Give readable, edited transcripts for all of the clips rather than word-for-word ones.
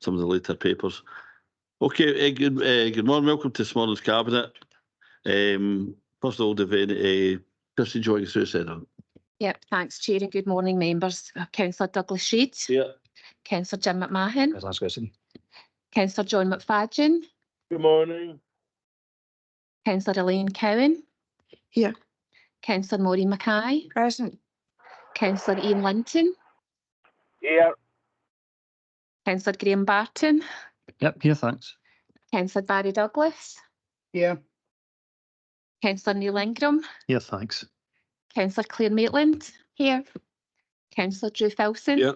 some of the later papers. Okay, good morning. Welcome to this morning's Cabinet. First of all, Christy, do you want to say that? Yep, thanks, Chair, and good morning, members. Councillor Douglas Reid. Yeah. Councillor Jim McMahon. Last question. Councillor John McFadden. Good morning. Councillor Elaine Cowan. Here. Councillor Maureen Mackay. Present. Councillor Ian Linton. Here. Councillor Graham Barton. Yep, here, thanks. Councillor Barry Douglas. Here. Councillor Neil Ingram. Here, thanks. Councillor Claire Maitland. Here. Councillor Drew Filson. Yeah.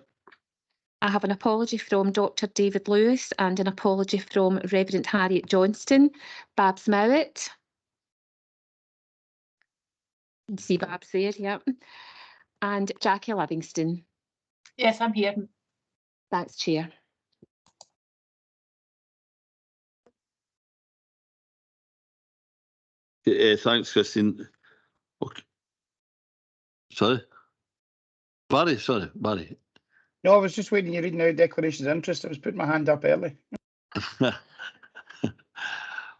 I have an apology from Dr David Lewis and an apology from Reverend Harriet Johnston. Babs Mowat. You can see Babs there, yeah. And Jackie Livingston. Yes, I'm here. Thanks, Chair. Thanks, Christine. Okay. Sorry? Barry. No, I was just waiting. You're reading out declarations of interest. I was putting my hand up early.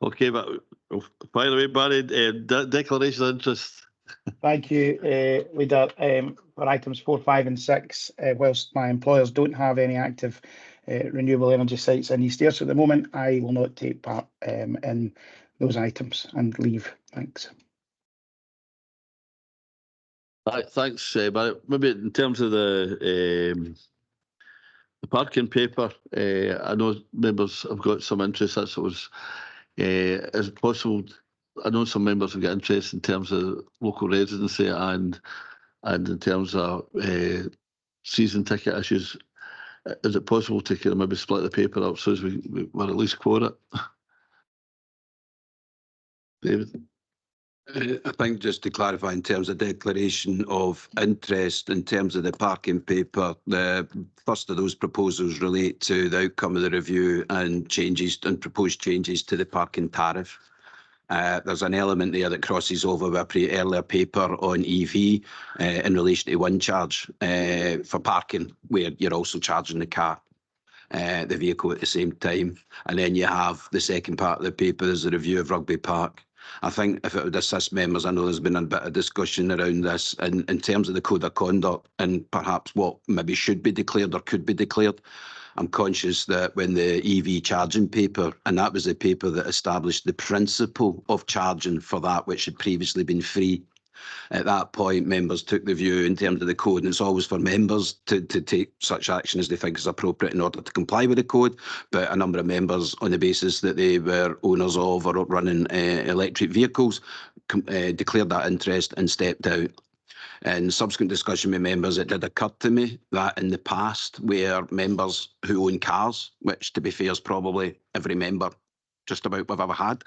Okay, but by the way, Barry, declaration of interest. Thank you, Leader. For items 4, 5 and 6, whilst my employers don't have any active renewable energy sites in East Ayrshire at the moment, I will not take part in those items and leave. Thanks. Thanks, Barry. Maybe in terms of the parking paper, I know members have got some interest. That's what was, is it possible? I know some members have got interest in terms of local residency and in terms of season ticket issues. Is it possible to kind of maybe split the paper up so as we're at least quote it? David? I think just to clarify in terms of declaration of interest, in terms of the parking paper, the first of those proposals relate to the outcome of the review and changes and proposed changes to the parking tariff. There's an element there that crosses over with a earlier paper on EV in relation to one charge for parking, where you're also charging the vehicle at the same time. And then you have the second part of the paper is the review of Rugby Park. I think if it would assist members, I know there's been a bit of discussion around this in terms of the code of conduct and perhaps what maybe should be declared or could be declared. I'm conscious that when the EV charging paper, and that was the paper that established the principle of charging for that which had previously been free. At that point, members took the view in terms of the code, and it's always for members to take such action as they think is appropriate in order to comply with the code. But a number of members, on the basis that they were owners of or running electric vehicles, declared that interest and stepped out. In subsequent discussion with members, it did occur to me that in the past, where members who own cars, which to be fair is probably every member just about we've ever had,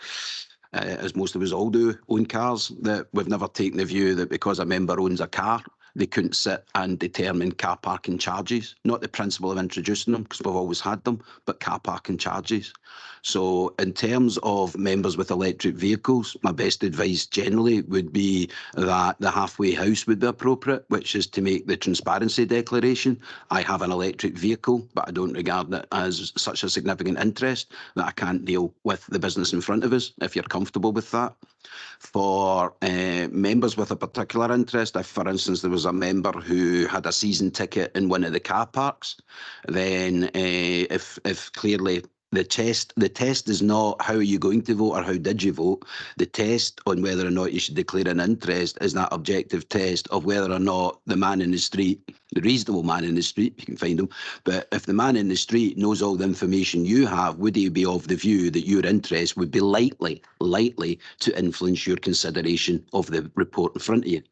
as most of us all do own cars, that we've never taken the view that because a member owns a car, they couldn't sit and determine car parking charges. Not the principle of introducing them, because we've always had them, but car parking charges. So in terms of members with electric vehicles, my best advice generally would be that the halfway house would be appropriate, which is to make the transparency declaration. I have an electric vehicle, but I don't regard it as such a significant interest that I can't deal with the business in front of us, if you're comfortable with that. For members with a particular interest, if, for instance, there was a member who had a season ticket in one of the car parks, then if clearly the test is not how are you going to vote or how did you vote. The test on whether or not you should declare an interest is that objective test of whether or not the man in the street, the reasonable man in the street, you can find him, but if the man in the street knows all the information you have, would he be of the view that your interest would be likely to influence your consideration of the report in front of you?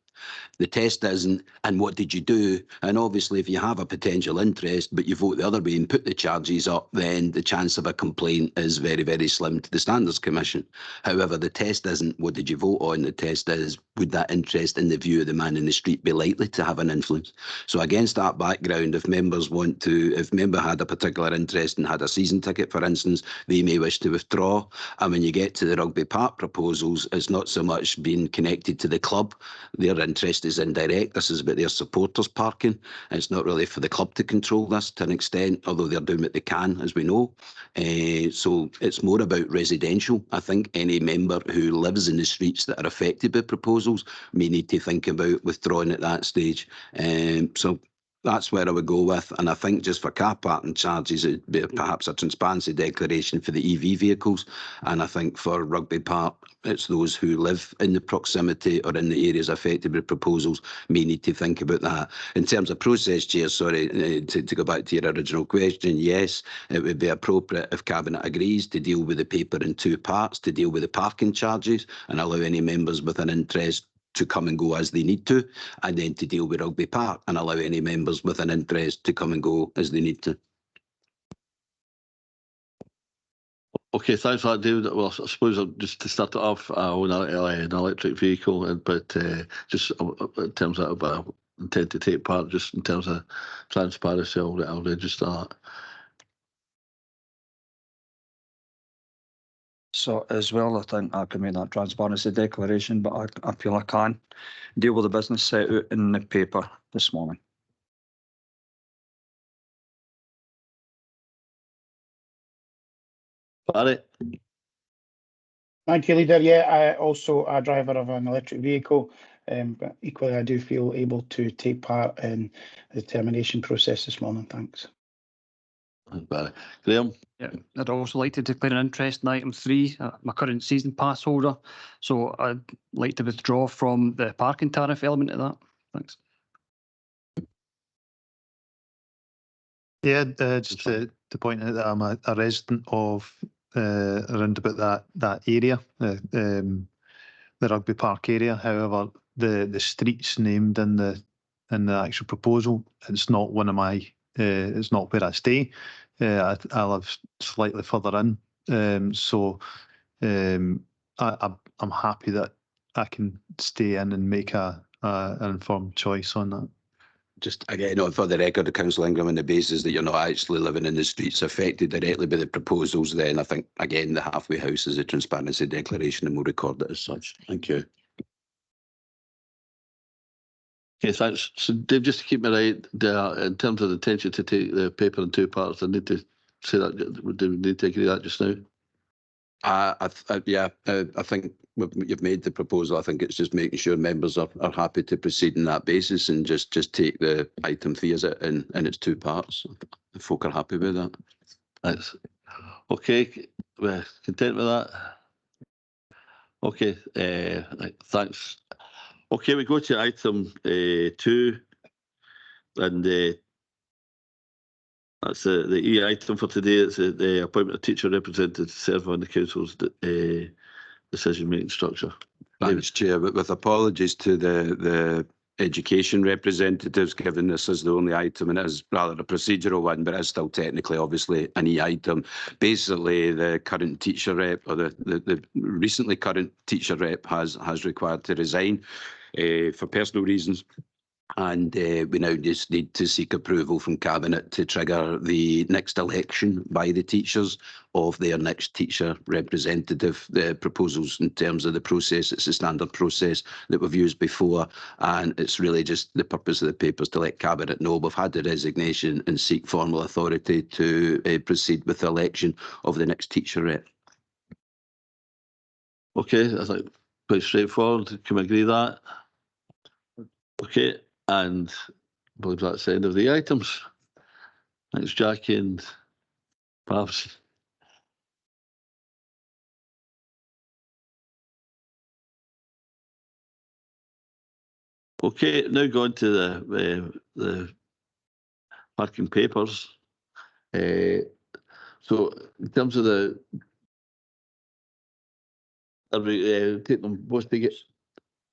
The test isn't, and what did you do? And obviously, if you have a potential interest, but you vote the other way and put the charges up, then the chance of a complaint is very, very slim to the Standards Commission. However, the test isn't what did you vote on? The test is, would that interest in the view of the man in the street be likely to have an influence? So against that background, if members want to, if member had a particular interest and had a season ticket, for instance, they may wish to withdraw. And when you get to the Rugby Park proposals, it's not so much being connected to the club. Their interest is indirect. This is about their supporters parking. It's not really for the club to control this to an extent, although they're doing what they can, as we know. So it's more about residential. I think any member who lives in the streets that are affected by proposals may need to think about withdrawing at that stage. So that's where I would go with. And I think just for car parking charges, it'd be perhaps a transparency declaration for the EV vehicles. And I think for Rugby Park, it's those who live in the proximity or in the areas affected by proposals may need to think about that. In terms of process, Chair, sorry, to go back to your original question, yes, it would be appropriate if Cabinet agrees to deal with the paper in two parts, to deal with the parking charges and allow any members with an interest to come and go as they need to, and then to deal with Rugby Park and allow any members with an interest to come and go as they need to. Okay, thanks for that, David. Well, I suppose just to start it off, I own an electric vehicle, but just in terms of I intend to take part, just in terms of transparency, I'll register that. So as well, I think I can make that transparency declaration, but I feel I can deal with the business set out in the paper this morning. Barry? Thank you, Leader. Yeah, I also a driver of an electric vehicle, but equally I do feel able to take part in the determination process this morning. Thanks. Thanks, Barry. Graham? Yeah, I'd also like to declare an interest in item 3. I'm a current season pass holder, so I'd like to withdraw from the parking tariff element of that. Thanks. Yeah, just to point out that I'm a resident of around about that area, the Rugby Park area. However, the streets named in the actual proposal, it's not one of my. It's not where I stay. I live slightly further in, so I'm happy that I can stay in and make an informed choice on that. Just again, for the record, the Council Ingram, on the basis that you're not actually living in the streets affected directly by the proposals, then I think, again, the halfway house is a transparency declaration and we'll record it as such. Thank you. Okay, thanks. So, Dave, just to keep me right, in terms of the intention to take the paper in two parts, I need to say that, do we need to agree that just now? I think you've made the proposal. I think it's just making sure members are happy to proceed on that basis and just take the item 3 as it in its two parts. If folk are happy with that. Thanks. Okay, we're content with that? Okay, right, thanks. Okay, we go to item 2, and that's the E item for today. It's the appointment of teacher representative to serve on the council's decision-making structure. Thanks, Chair. But with apologies to the education representatives, given this is the only item and it is rather a procedural one, but it's still technically, obviously, an E item. Basically, the current teacher rep, or the recently current teacher rep, has required to resign for personal reasons. And we now just need to seek approval from Cabinet to trigger the next election by the teachers of their next teacher representative. The proposals in terms of the process, it's a standard process that we've used before, and it's really just the purpose of the papers to let Cabinet know we've had the resignation and seek formal authority to proceed with the election of the next teacher rep. Okay, I think quite straightforward. Can we agree that? Okay. And I believe that's the end of the items. Thanks, Jackie and Babs. Okay, now going to the parking papers. So in terms of are we take them both to get?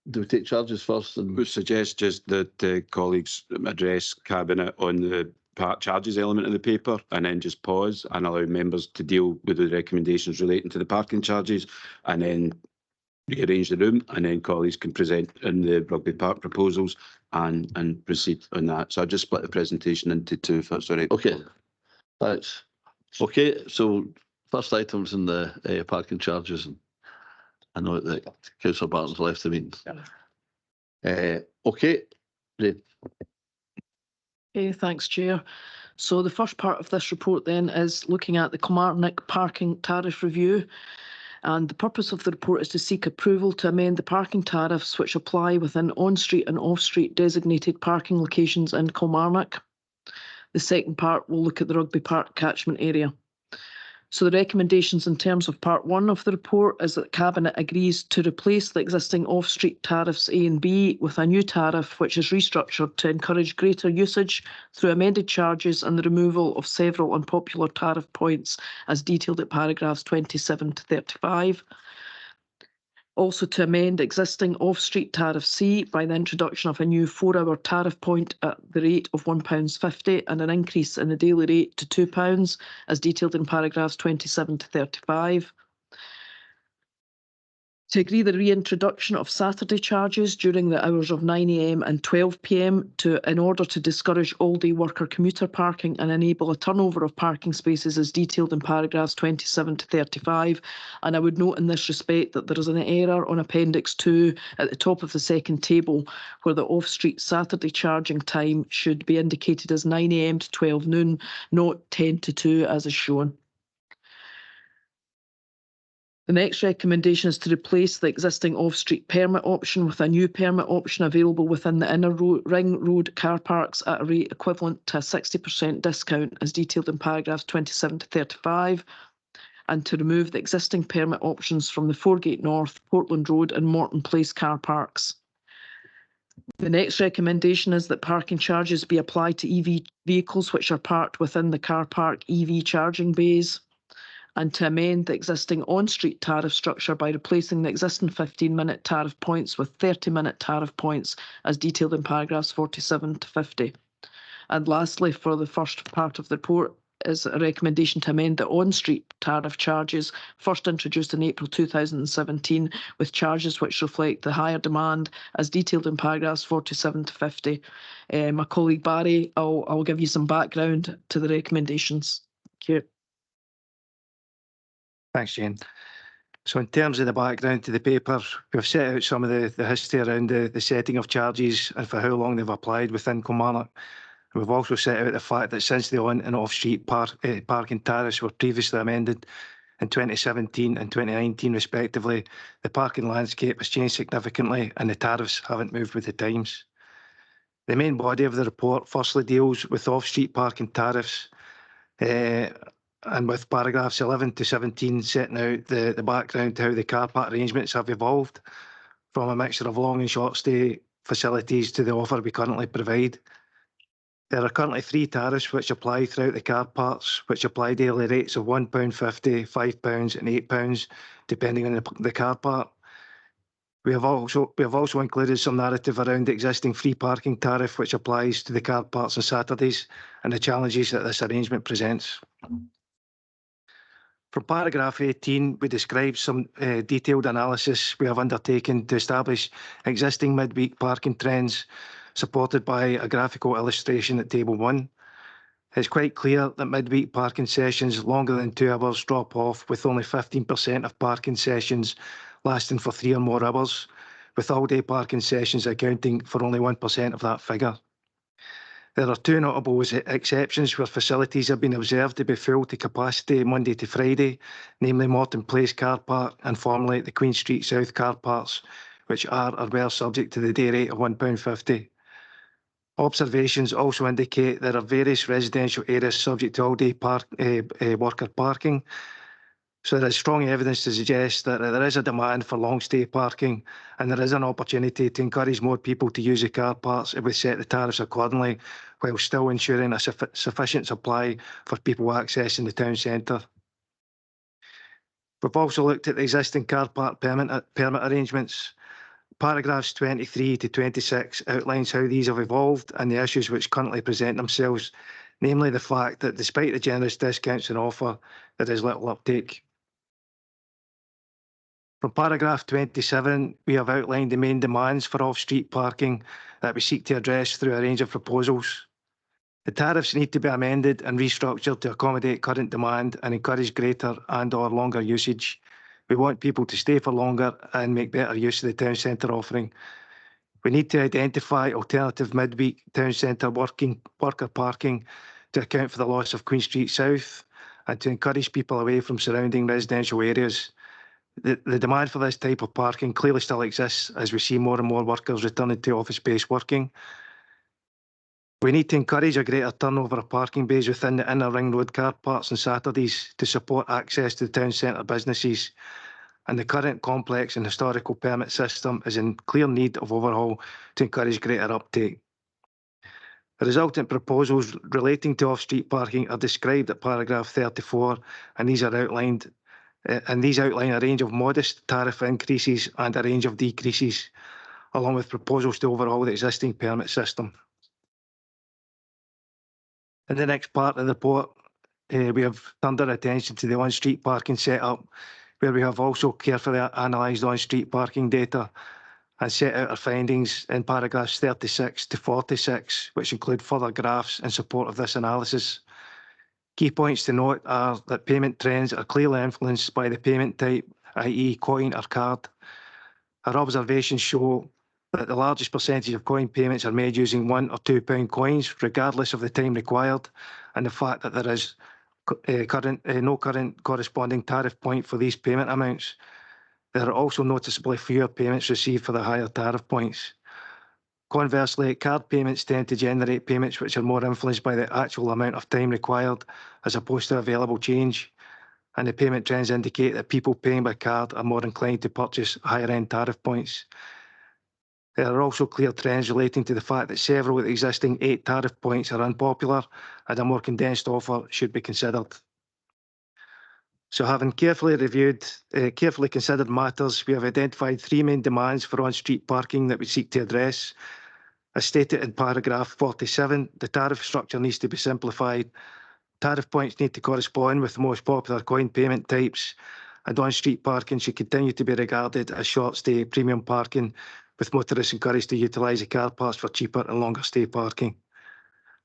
Do we take charges first? I would suggest just that colleagues address Cabinet on the charges element of the paper and then just pause and allow members to deal with the recommendations relating to the parking charges and then rearrange the room, and then colleagues can present in the Rugby Park proposals and proceed on that. So I'll just split the presentation into two if that's all right. Okay, thanks. Okay, so first items in the parking charges. I know that Councillor Barton's left the meeting. Okay, Ray. Okay, thanks, Chair. So the first part of this report then is looking at the Kilmarnock parking tariff review. And the purpose of the report is to seek approval to amend the parking tariffs which apply within on-street and off-street designated parking locations in Kilmarnock. The second part will look at the Rugby Park catchment area. So the recommendations in terms of part 1 of the report is that Cabinet agrees to replace the existing off-street tariffs A and B with a new tariff which is restructured to encourage greater usage through amended charges and the removal of several unpopular tariff points as detailed at paragraphs 27 to 35. Also to amend existing off-street tariff C by the introduction of a new 4-hour tariff point at the rate of £1.50 and an increase in the daily rate to £2 as detailed in paragraphs 27 to 35. To agree the reintroduction of Saturday charges during the hours of 9 AM and 12 PM in order to discourage all-day worker commuter parking and enable a turnover of parking spaces as detailed in paragraphs 27 to 35. And I would note in this respect that there is an error on Appendix 2 at the top of the second table where the off-street Saturday charging time should be indicated as 9 AM to 12 noon, not 10 to 2 as is shown. The next recommendation is to replace the existing off-street permit option with a new permit option available within the inner ring road car parks at a rate equivalent to a 60% discount as detailed in paragraphs 27 to 35, and to remove the existing permit options from the Foregate North, Portland Road and Morton Place car parks. The next recommendation is that parking charges be applied to EV vehicles which are parked within the car park EV charging bays, and to amend the existing on-street tariff structure by replacing the existing 15-minute tariff points with 30-minute tariff points as detailed in paragraphs 47 to 50. And lastly, for the first part of the report, is a recommendation to amend the on-street tariff charges first introduced in April 2017 with charges which reflect the higher demand as detailed in paragraphs 47 to 50. My colleague Barry, I'll give you some background to the recommendations. Thank you. Thanks, Jane. So in terms of the background to the paper, we've set out some of the history around the setting of charges and for how long they've applied within Kilmarnock. We've also set out the fact that since the on and off-street parking tariffs were previously amended in 2017 and 2019 respectively, the parking landscape has changed significantly and the tariffs haven't moved with the times. The main body of the report firstly deals with off-street parking tariffs, and with paragraphs 11 to 17 setting out the background to how the car park arrangements have evolved from a mixture of long and short stay facilities to the offer we currently provide. There are currently 3 tariffs which apply throughout the car parks, which apply daily rates of £1.50, £5 and £8, depending on the car park. We have also included some narrative around the existing free parking tariff, which applies to the car parks on Saturdays, and the challenges that this arrangement presents. From paragraph 18, we describe some detailed analysis we have undertaken to establish existing midweek parking trends, supported by a graphical illustration at table 1. It's quite clear that midweek parking sessions longer than 2 hours drop off, with only 15% of parking sessions lasting for 3 or more hours, with all-day parking sessions accounting for only 1% of that figure. There are 2 notable exceptions where facilities have been observed to be full to capacity Monday to Friday, namely Morton Place car park and formerly the Queen Street South car parks, which are or were subject to the day rate of £1.50. Observations also indicate there are various residential areas subject to all-day worker parking. So there is strong evidence to suggest that there is a demand for long-stay parking, and there is an opportunity to encourage more people to use the car parks if we set the tariffs accordingly, while still ensuring a sufficient supply for people accessing the town centre. We've also looked at the existing car park permit arrangements. Paragraphs 23 to 26 outlines how these have evolved and the issues which currently present themselves, namely the fact that despite the generous discounts on offer, there is little uptake. From paragraph 27, we have outlined the main demands for off-street parking that we seek to address through a range of proposals. The tariffs need to be amended and restructured to accommodate current demand and encourage greater and/or longer usage. We want people to stay for longer and make better use of the town centre offering. We need to identify alternative midweek town centre worker parking to account for the loss of Queen Street South and to encourage people away from surrounding residential areas. The demand for this type of parking clearly still exists as we see more and more workers returning to office-based working. We need to encourage a greater turnover of parking bays within the inner ring road car parks on Saturdays to support access to the town centre businesses. And the current complex and historical permit system is in clear need of overhaul to encourage greater uptake. The resultant proposals relating to off-street parking are described at paragraph 34, and these are outlined. These outline a range of modest tariff increases and a range of decreases, along with proposals to overhaul the existing permit system. In the next part of the report, we have turned our attention to the on-street parking setup, where we have also carefully analysed on-street parking data and set out our findings in paragraphs 36 to 46, which include further graphs in support of this analysis. Key points to note are that payment trends are clearly influenced by the payment type, i.e. coin or card. Our observations show that the largest percentage of coin payments are made using £1 or £2 coins, regardless of the time required, and the fact that there is no current corresponding tariff point for these payment amounts. There are also noticeably fewer payments received for the higher tariff points. Conversely, card payments tend to generate payments which are more influenced by the actual amount of time required as opposed to available change, and the payment trends indicate that people paying by card are more inclined to purchase higher-end tariff points. There are also clear trends relating to the fact that several of the existing 8 tariff points are unpopular and a more condensed offer should be considered. So having carefully considered matters, we have identified 3 main demands for on-street parking that we seek to address. As stated in paragraph 47, the tariff structure needs to be simplified. Tariff points need to correspond with the most popular coin payment types, and on-street parking should continue to be regarded as short-stay premium parking, with motorists encouraged to utilise the car parks for cheaper and longer-stay parking.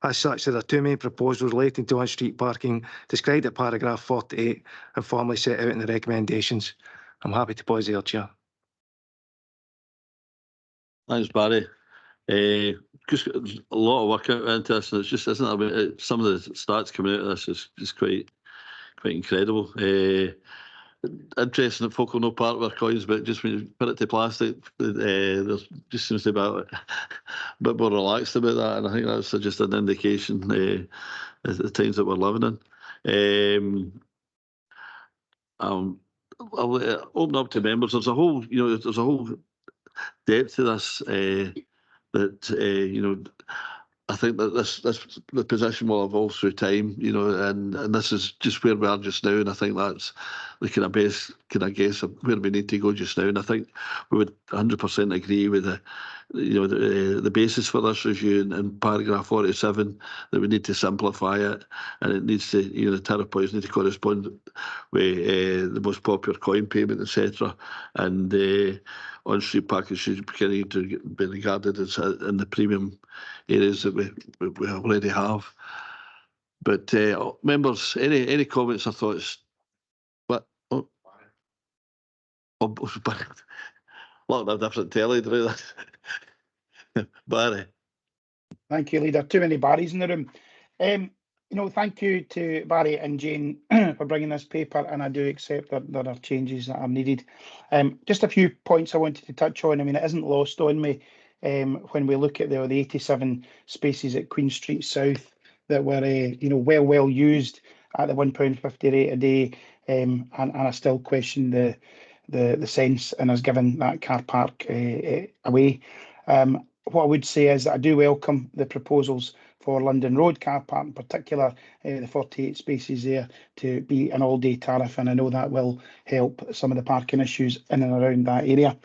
As such, there are 2 main proposals relating to on-street parking described at paragraph 48 and formally set out in the recommendations. I'm happy to pause there, Chair. Thanks, Barry. Just a lot of work out into this, and it's just isn't. I mean, some of the stats coming out of this is just quite incredible. Interesting that folk will know part of our coins, but just when you put it to plastic, there just seems to be a bit more relaxed about that, and I think that's just an indication of the times that we're living in. I'll open up to members. There's a whole depth to this that I think that the position will evolve through time, and this is just where we are just now, and I think that's the kind of base, guess of where we need to go just now, and I think we would 100% agree with the basis for this review in paragraph 47 that we need to simplify it, and it needs to, the tariff points need to correspond with the most popular coin payment, etc., and on-street parking should continue to be regarded as in the premium areas that we already have. But members, any comments or thoughts? What? Oh, lot of different telly to do that. Barry. Thank you, Leader. Too many Barrys in the room. Thank you to Barry and Jane for bringing this paper, and I do accept that there are changes that are needed. Just a few points I wanted to touch on. I mean, it isn't lost on me when we look at the 87 spaces at Queen Street South that were well used at the £1.50 rate a day, and I still question the sense in us giving that car park away. What I would say is that I do welcome the proposals for London Road car park, in particular the 48 spaces there to be an all-day tariff, and I know that will help some of the parking issues in and around that area.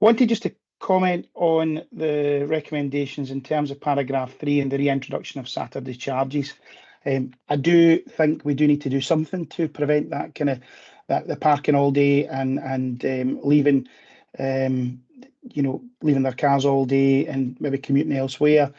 Wanted just to comment on the recommendations in terms of paragraph 3 and the reintroduction of Saturday charges. I do think we do need to do something to prevent that the parking all day and leaving leaving their cars all day and maybe commuting elsewhere,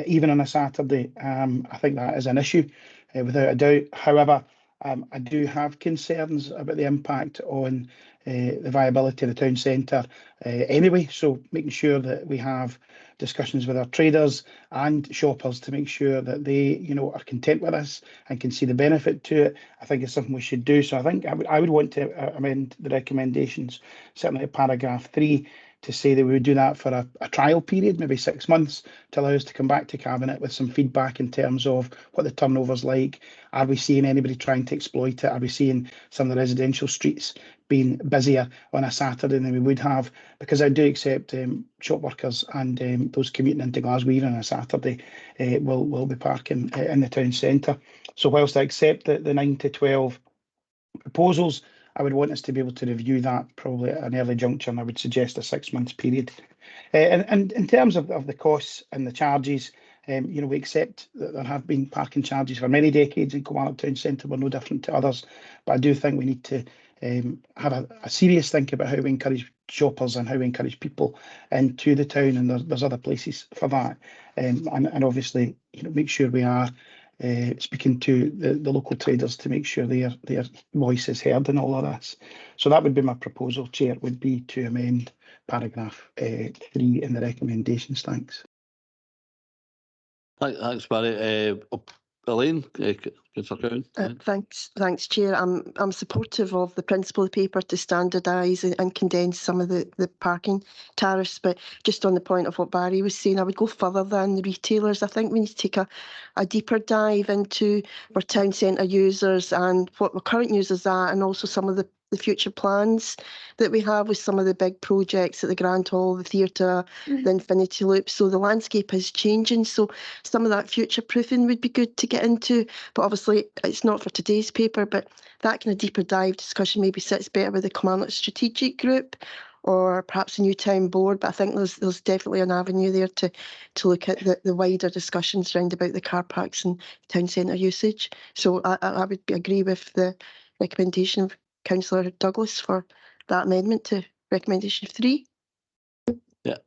even on a Saturday. I think that is an issue, without a doubt. However, I do have concerns about the impact on the viability of the town centre anyway. So making sure that we have discussions with our traders and shoppers to make sure that they, you know, are content with us and can see the benefit to it, I think is something we should do. So I think I would want to amend the recommendations, certainly at paragraph 3, to say that we would do that for a trial period, maybe 6 months, to allow us to come back to Cabinet with some feedback in terms of what the turnover's like. Are we seeing anybody trying to exploit it? Are we seeing some of the residential streets being busier on a Saturday than we would have? Because I do accept shop workers and those commuting into Glasgow on a Saturday will be parking in the town centre. So whilst I accept the 9 to 12 proposals, I would want us to be able to review that probably at an early juncture, and I would suggest a 6 months period. And in terms of the costs and the charges, you know, we accept that there have been parking charges for many decades in Kilmarnock Town Centre. We're no different to others, but I do think we need to have a serious think about how we encourage shoppers and how we encourage people into the town, and there's other places for that. And obviously, you know, make sure we are speaking to the local traders to make sure their voice is heard in all of this. So that would be my proposal, Chair, would be to amend paragraph 3 in the recommendations. Thanks. Thanks, Barry. Elaine, Thanks, Chair. I'm supportive of the principle of the paper to standardise and condense some of the parking tariffs, but just on the point of what Barry was saying, I would go further than the retailers. I think we need to take a deeper dive into our town centre users and what our current users are, and also some of the future plans that we have with some of the big projects at the Grand Hall, the theatre, the Infinity Loop. So the landscape is changing. So some of that future proofing would be good to get into. But obviously, it's not for today's paper, but that kind of deeper dive discussion maybe sits better with the Kilmarnock Strategic Group or perhaps a new town board. But I think there's definitely an avenue there to look at the wider discussions around about the car parks and town centre usage. So I would agree with the recommendation of Councillor Douglas for that amendment to recommendation 3. Yeah,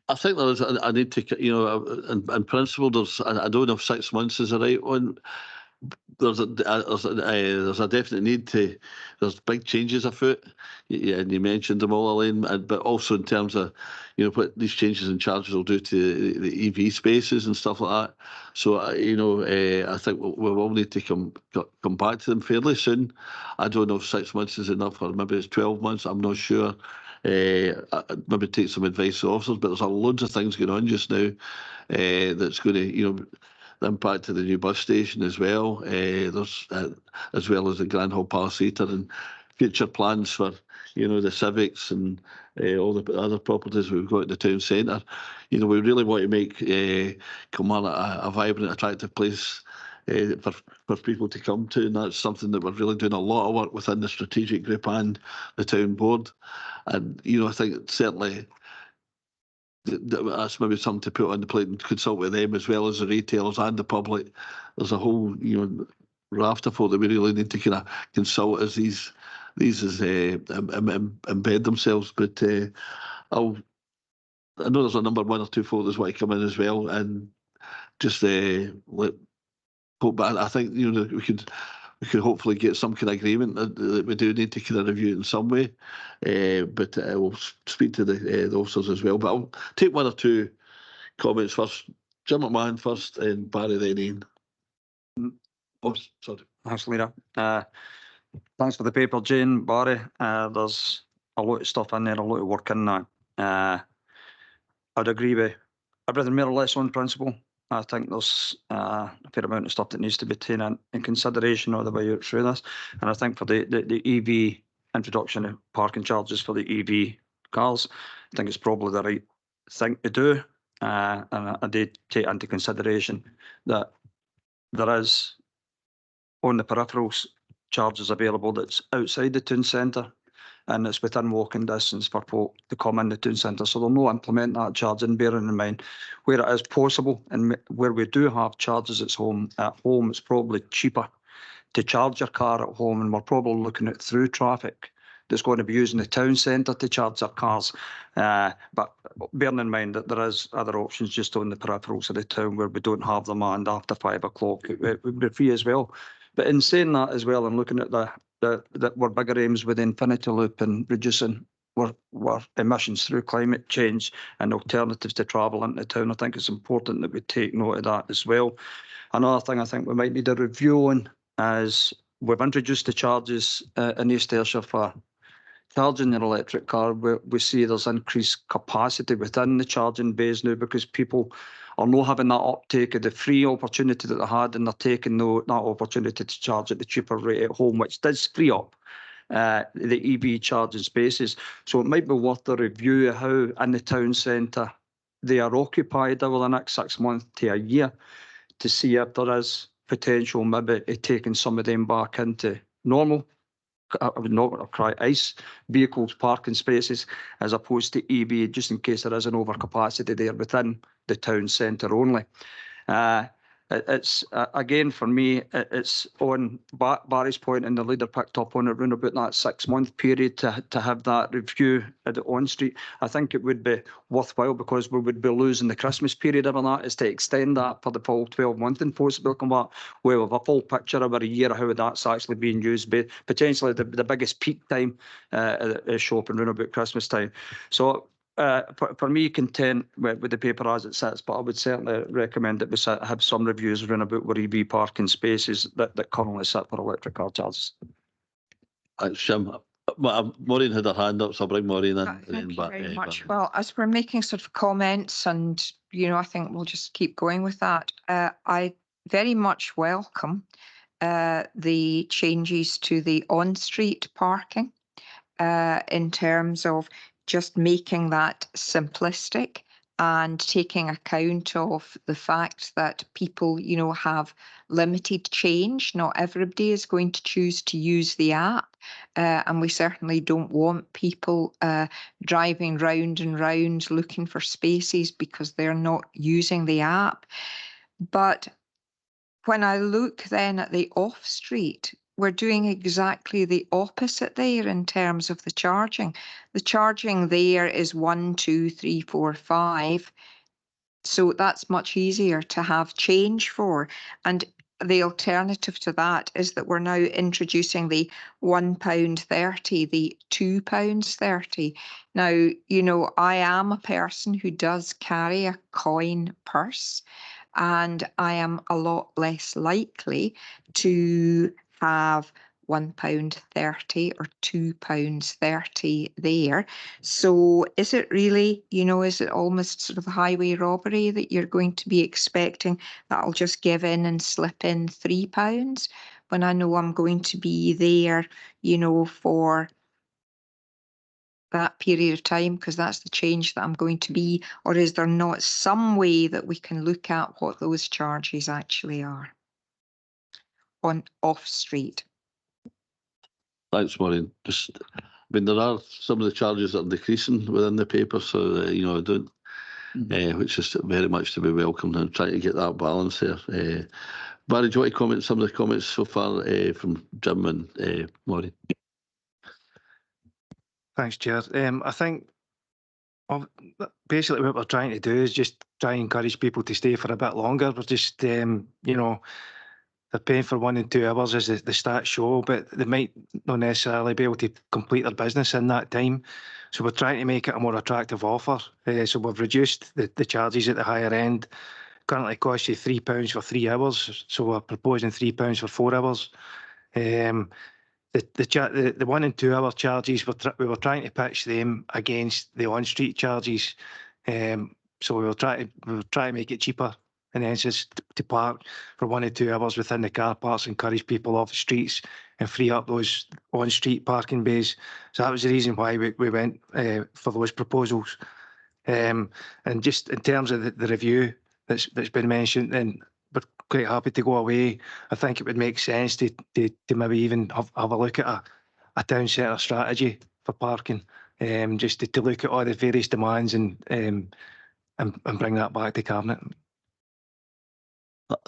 I think there is a need to, you know, in principle, I don't know if 6 months is the right one. There's a definite need to. There's big changes afoot, and you mentioned them all, Elaine. But also in terms of, you know, what these changes in charges will do to the EV spaces and stuff like that. So you know, I think we will need to come back to them fairly soon. I don't know if 6 months is enough, or maybe it's 12 months. I'm not sure. Maybe take some advice from officers, but there's loads of things going on just now that's going to, you know, the impact of the new bus station as well. There's as well as the Grand Hall Palace Theatre and future plans for, you know, the civics and all the other properties we've got in the town centre. You know, we really want to make Kilmarnock a vibrant, attractive place for people to come to, and that's something that we're really doing a lot of work within the strategic group and the town board. And you know, I think certainly that's maybe something to put on the plate and consult with them as well as the retailers and the public. There's a whole, you know, raft of folk that we really need to kind of consult as these embed themselves. But I know there's a number 1 or 2 folk that want to come in as well, and just let hope. But I think, you know, we could hopefully get some kind of agreement that we do need to kind of review it in some way. But we'll speak to the officers as well. But I'll take 1 or 2 comments first. Jim McMahon first, and Barry then Ian. Oh, sorry. Thanks, Leader. Thanks for the paper, Jane, Barry. There's a lot of stuff in there, a lot of work in that. I'd agree with everything more or less on principle. I think there's a fair amount of stuff that needs to be taken in consideration all the way out through this. And I think for the EV introduction of parking charges for the EV cars, I think it's probably the right thing to do. And I did take into consideration that there is on the peripherals charges available that's outside the town centre, and it's within walking distance for folk to come in the town centre. So they'll not implement that charge, and bearing in mind where it is possible and where we do have charges at home, it's probably cheaper to charge your car at home, and we're probably looking at through traffic that's going to be using the town centre to charge their cars. But bearing in mind that there is other options just on the peripherals of the town where we don't have them, and after 5 o'clock it would be free as well. But in saying that as well, and looking at the our bigger aims with the Infinity Loop and reducing our emissions through climate change and alternatives to travel into town, I think it's important that we take note of that as well. Another thing I think we might need a review on is we've introduced the charges in East Ayrshire for charging your electric car. We see there's increased capacity within the charging bays now because people are not having that uptake of the free opportunity that they had, and they're taking that opportunity to charge at the cheaper rate at home, which does free up the EV charging spaces. So it might be worth a review of how in the town centre they are occupied over the next 6 months to a year to see if there is potential maybe taking some of them back into normal, I would not cry ICE vehicles, parking spaces, as opposed to EV, just in case there is an overcapacity there within the town centre only. It's again, for me, it's on Barry's point, and the leader picked up on it around about that 6 month period to have that review at the on street. I think it would be worthwhile because we would be losing the Christmas period of that, is to extend that for the full 12-month enforceable combat, where we have a full picture over a year of how that's actually being used, potentially the biggest peak time shopping around about Christmas time. So for me, content with the paper as it sits, but I would certainly recommend that we have some reviews around about where EV parking spaces that currently sit for electric car charges. Thanks, Jim. Maureen had her hand up, so I'll bring Maureen in. Thank you very much. Well, as we're making sort of comments, and I think we'll just keep going with that. I very much welcome the changes to the on-street parking in terms of just making that simplistic and taking account of the fact that people, have limited change. Not everybody is going to choose to use the app. And we certainly don't want people driving round and round looking for spaces because they're not using the app. But when I look then at the off street, we're doing exactly the opposite there in terms of the charging. The charging there is 1, 2, 3, 4, 5. So that's much easier to have change for. And the alternative to that is that we're now introducing the £1.30, the £2.30. Now, I am a person who does carry a coin purse, and I am a lot less likely to have £1.30 or £2.30 there. So is it really, is it almost sort of highway robbery that you're going to be expecting that I'll just give in and slip in £3 when I know I'm going to be there, for that period of time, because that's the change that I'm going to be? Or is there not some way that we can look at what those charges actually are on off street? Thanks, Maureen. There are some of the charges that are decreasing within the paper, so which is very much to be welcomed, and trying to get that balance there. Barry, do you want to comment some of the comments so far from Jim and Maureen? Thanks, Chair. I think basically what we're trying to do is just try and encourage people to stay for a bit longer. We're just, they're paying for 1 and 2 hours as the stats show, but they might not necessarily be able to complete their business in that time. So we're trying to make it a more attractive offer. So we've reduced the charges at the higher end. Currently costs you £3 for 3 hours. So we're proposing £3 for 4 hours. The 1 and 2 hour charges, we were trying to pitch them against the on-street charges. So we will try to make it cheaper in essence to park for 1 or 2 hours within the car parks, encourage people off the streets and free up those on-street parking bays. So that was the reason why we went for those proposals. And just in terms of the review that's been mentioned, then we're quite happy to go away. I think it would make sense to maybe even have a look at a town centre strategy for parking, just to look at all the various demands and bring that back to Cabinet.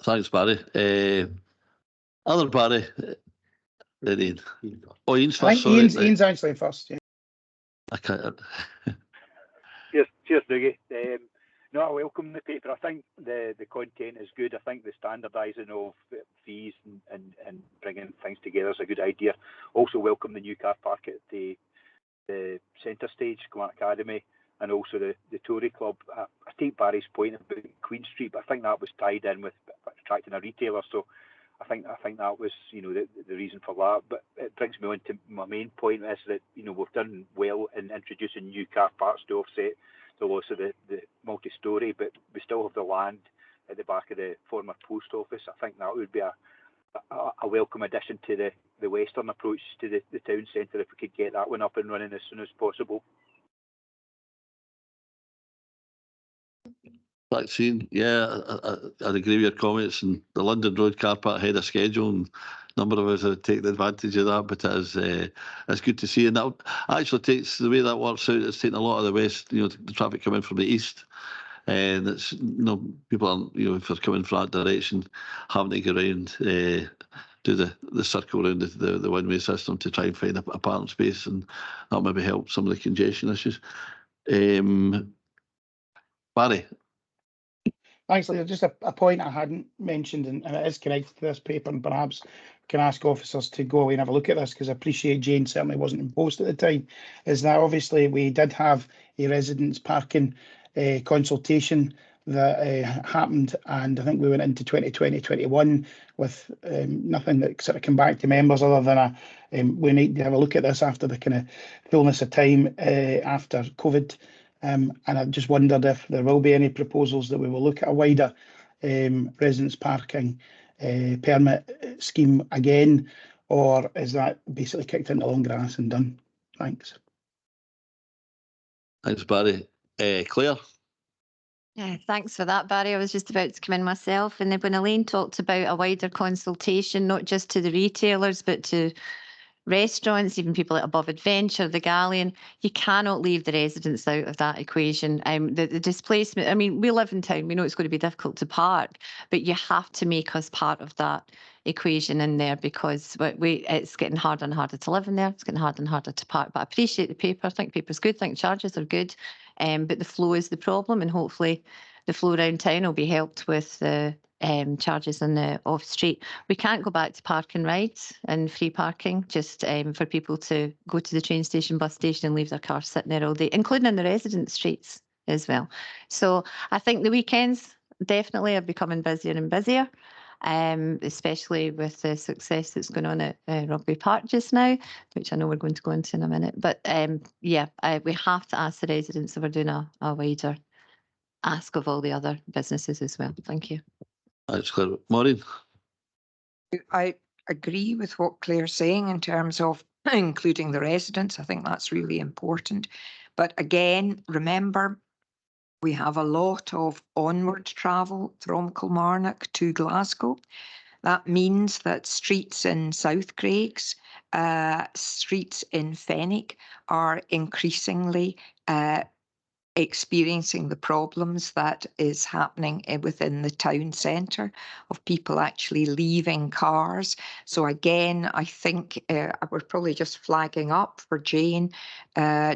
Thanks, Barry. Other Barry? Ian. Oh, Ian's first. Ian's actually first. Yeah. I can't. Cheers, Dougie. No, I welcome the paper. I think the content is good. I think the standardising of fees and bringing things together is a good idea. Also welcome the new car park at the centre stage, Command Academy, and also the Tory Club. I take Barry's point about Queen Street, but I think that was tied in with attracting a retailer. So I think that was, you know, the reason for that. But it brings me on to my main point, is that, you know, we've done well in introducing new car parks to offset the loss of the multi-storey, but we still have the land at the back of the former post office. I think that would be a welcome addition to the western approach to the town centre if we could get that one up and running as soon as possible. Thanks, Ian. Yeah, I'd agree with your comments. And the London Road car park ahead of schedule, and a number of us have taken advantage of that. But it's good to see, and that actually takes the way that works out. It's taking a lot of the west, you know, the traffic coming from the east, and it's, you know, people aren't, you know, if they're coming from that direction, having to go around, do the circle around the one-way system to try and find a parking space, and that maybe help some of the congestion issues. Barry. Thanks, Leader. Just a point I hadn't mentioned, and it is connected to this paper, and perhaps can ask officers to go away and have a look at this, because I appreciate Jane certainly wasn't in post at the time, is that obviously we did have a residents parking consultation that happened, and I think we went into 2020-21 with nothing that sort of came back to members other than we need to have a look at this after the kind of fullness of time after COVID. And I just wondered if there will be any proposals that we will look at a wider residence parking permit scheme again, or is that basically kicked into long grass and done? Thanks. Thanks, Barry. Claire? Yeah, thanks for that, Barry. I was just about to come in myself. And then when Elaine talked about a wider consultation, not just to the retailers, but to restaurants, even people at Above Adventure, the Galleon, you cannot leave the residents out of that equation. The displacement, I mean, we live in town, we know it's going to be difficult to park, but you have to make us part of that equation in there, because it's getting harder and harder to live in there, it's getting harder and harder to park. But I appreciate the paper, I think paper's good, I think charges are good, but the flow is the problem, and hopefully the flow around town will be helped with the charges in the off street. We can't go back to park and rides and free parking, just for people to go to the train station, bus station and leave their cars sitting there all day, including in the residence streets as well. So I think the weekends definitely are becoming busier and busier, especially with the success that's going on at Rugby Park just now, which I know we're going to go into in a minute. But yeah, we have to ask the residents if we're doing a wider ask of all the other businesses as well. Thank you. Thanks, Claire. Maureen? I agree with what Claire's saying in terms of including the residents. I think that's really important. But again, remember, we have a lot of onward travel from Kilmarnock to Glasgow. That means that streets in South Craigs, streets in Fenwick are increasingly experiencing the problems that is happening within the town centre of people actually leaving cars. So again, I think we're probably just flagging up for Jane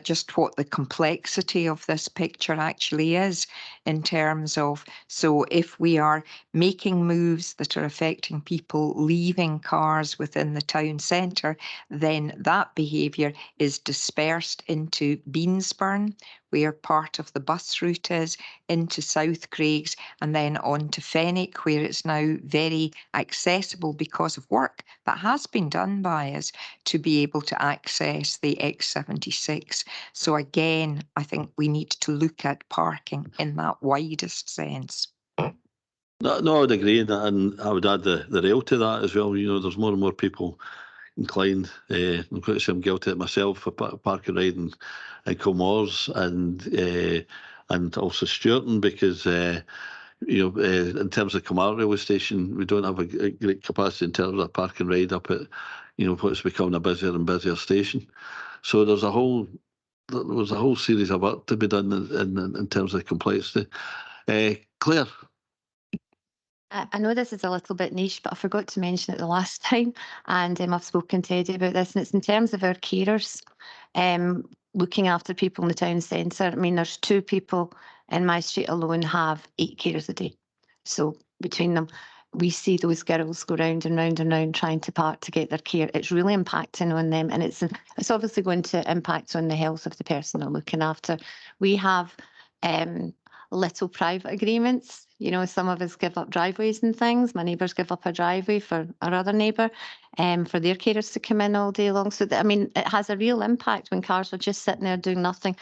just what the complexity of this picture actually is in terms of, so if we are making moves that are affecting people leaving cars within the town centre, then that behaviour is dispersed into Beansburn, where part of the bus route is, into South Craigs, and then on to Fenwick, where it's now very accessible because of work that has been done by us to be able to access the X76. So again, I think we need to look at parking in that widest sense. No, I would agree, and I would add the rail to that as well. You know, there's more and more people inclined. I'm quite sure I'm guilty of it myself for park and ride in Kilmores and also Stewarton, because you know, in terms of Kilmarnock railway station, we don't have a great capacity in terms of park and ride up at, you know, what's becoming a busier and busier station. So there was a whole series of work to be done in terms of complexity. Claire? I know this is a little bit niche, but I forgot to mention it the last time, and I've spoken to Eddie about this, and it's in terms of our carers, looking after people in the town centre. I mean, there's 2 people in my street alone have 8 carers a day. So between them, we see those girls go round and round and round trying to park to get their care. It's really impacting on them, and it's obviously going to impact on the health of the person they're looking after. We have little private agreements. You know, some of us give up driveways and things. My neighbours give up a driveway for our other neighbour for their carers to come in all day long. So, I mean, it has a real impact when cars are just sitting there doing nothing.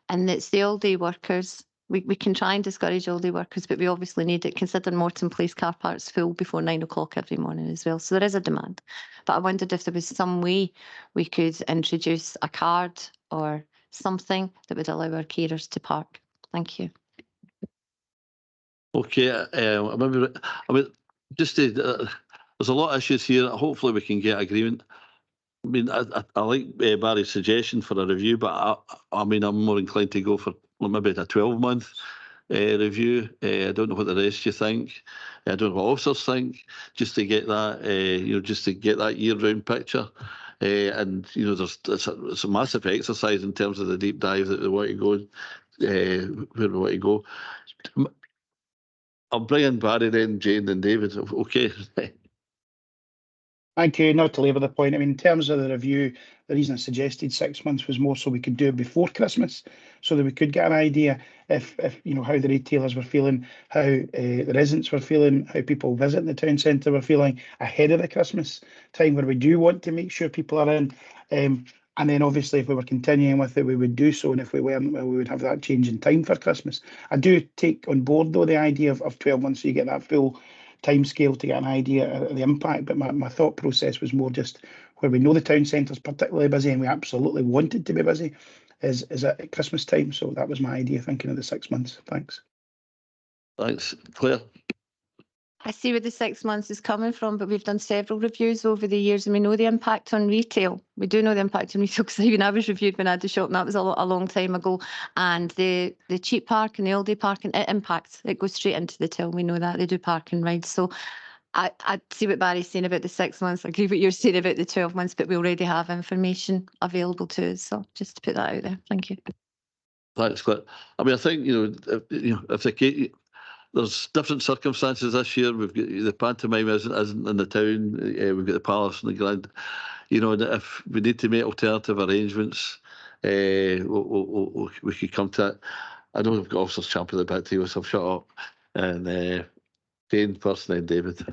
And it's the all-day workers. We can try and discourage all-day workers, but we obviously need it, considering Morton Place car parks full before 9 o'clock every morning as well. So there is a demand. But I wondered if there was some way we could introduce a card or something that would allow our carers to park. Thank you. Okay, I mean, just to, there's a lot of issues here. Hopefully we can get agreement. I mean, I like Barry's suggestion for a review, but I mean, I'm more inclined to go for maybe a 12-month review. I don't know what the rest you think. I don't know what officers think, just to get that, just to get that year-round picture. And you know, it's a massive exercise in terms of the deep dive that we want to go, where we want to go. I'll bring in Barry then, Jane and David. Okay. Thank you. Not to labour the point, I mean, in terms of the review, the reason I suggested 6 months was more so we could do it before Christmas, so that we could get an idea if you know, how the retailers were feeling, how the residents were feeling, how people visiting the town centre were feeling ahead of the Christmas time, where we do want to make sure people are in. And then obviously if we were continuing with it, we would do so. And if we weren't, well, we would have that change in time for Christmas. I do take on board, though, the idea of 12 months, so you get that full time scale to get an idea of the impact. But my thought process was more just where we know the town centre's particularly busy and we absolutely wanted to be busy is at Christmas time. So that was my idea, thinking of the 6 months. Thanks. Thanks. Claire? I see where the 6 months is coming from, but we've done several reviews over the years and we know the impact on retail. We do know the impact on retail because even I was reviewed when I had the shop, and that was a long time ago. And the cheap park and the all-day parking, it impacts. It goes straight into the till. We know that. They do parking rides. So I see what Barry's saying about the 6 months. I agree what you're saying about the 12 months, but we already have information available to us. So just to put that out there. Thank you. Thanks, Claire. I mean, I think, if the case, there's different circumstances this year. We've got the pantomime isn't in the town. We've got the palace and the grand. You know, and if we need to make alternative arrangements, we could come to it. I know we've got officers champing the bit to us. I've shut up. And Jane first, then David.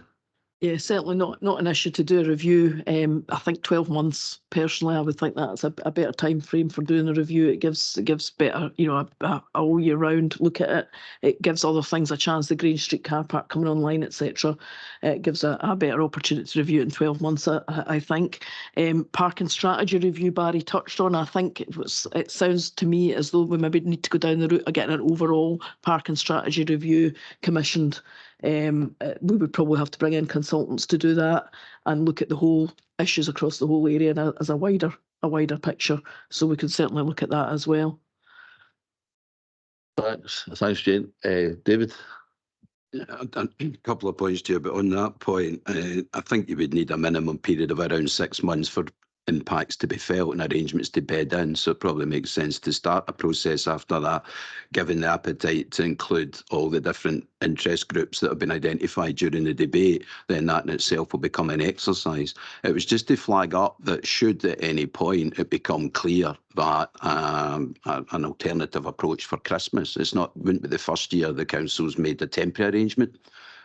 Yeah, certainly not an issue to do a review. I think 12 months, personally, I would think that's a better time frame for doing a review. It gives better, a all year round look at it. It gives other things a chance, the Green Street car park coming online, etc. It gives a better opportunity to review it in 12 months, I think. Parking strategy review, Barry touched on. I think it sounds to me as though we maybe need to go down the route of getting an overall parking strategy review commissioned. We would probably have to bring in consultants to do that and look at the whole issues across the whole area as a wider picture. So we could certainly look at that as well. Thanks, Jane. David? A couple of points to you, but on that point, I think you would need a minimum period of around 6 months for impacts to be felt and arrangements to bed in. So it probably makes sense to start a process after that, given the appetite to include all the different interest groups that have been identified during the debate. Then that in itself will become an exercise. It was just to flag up that should at any point it become clear that an alternative approach for Christmas, wouldn't be the first year the council's made a temporary arrangement.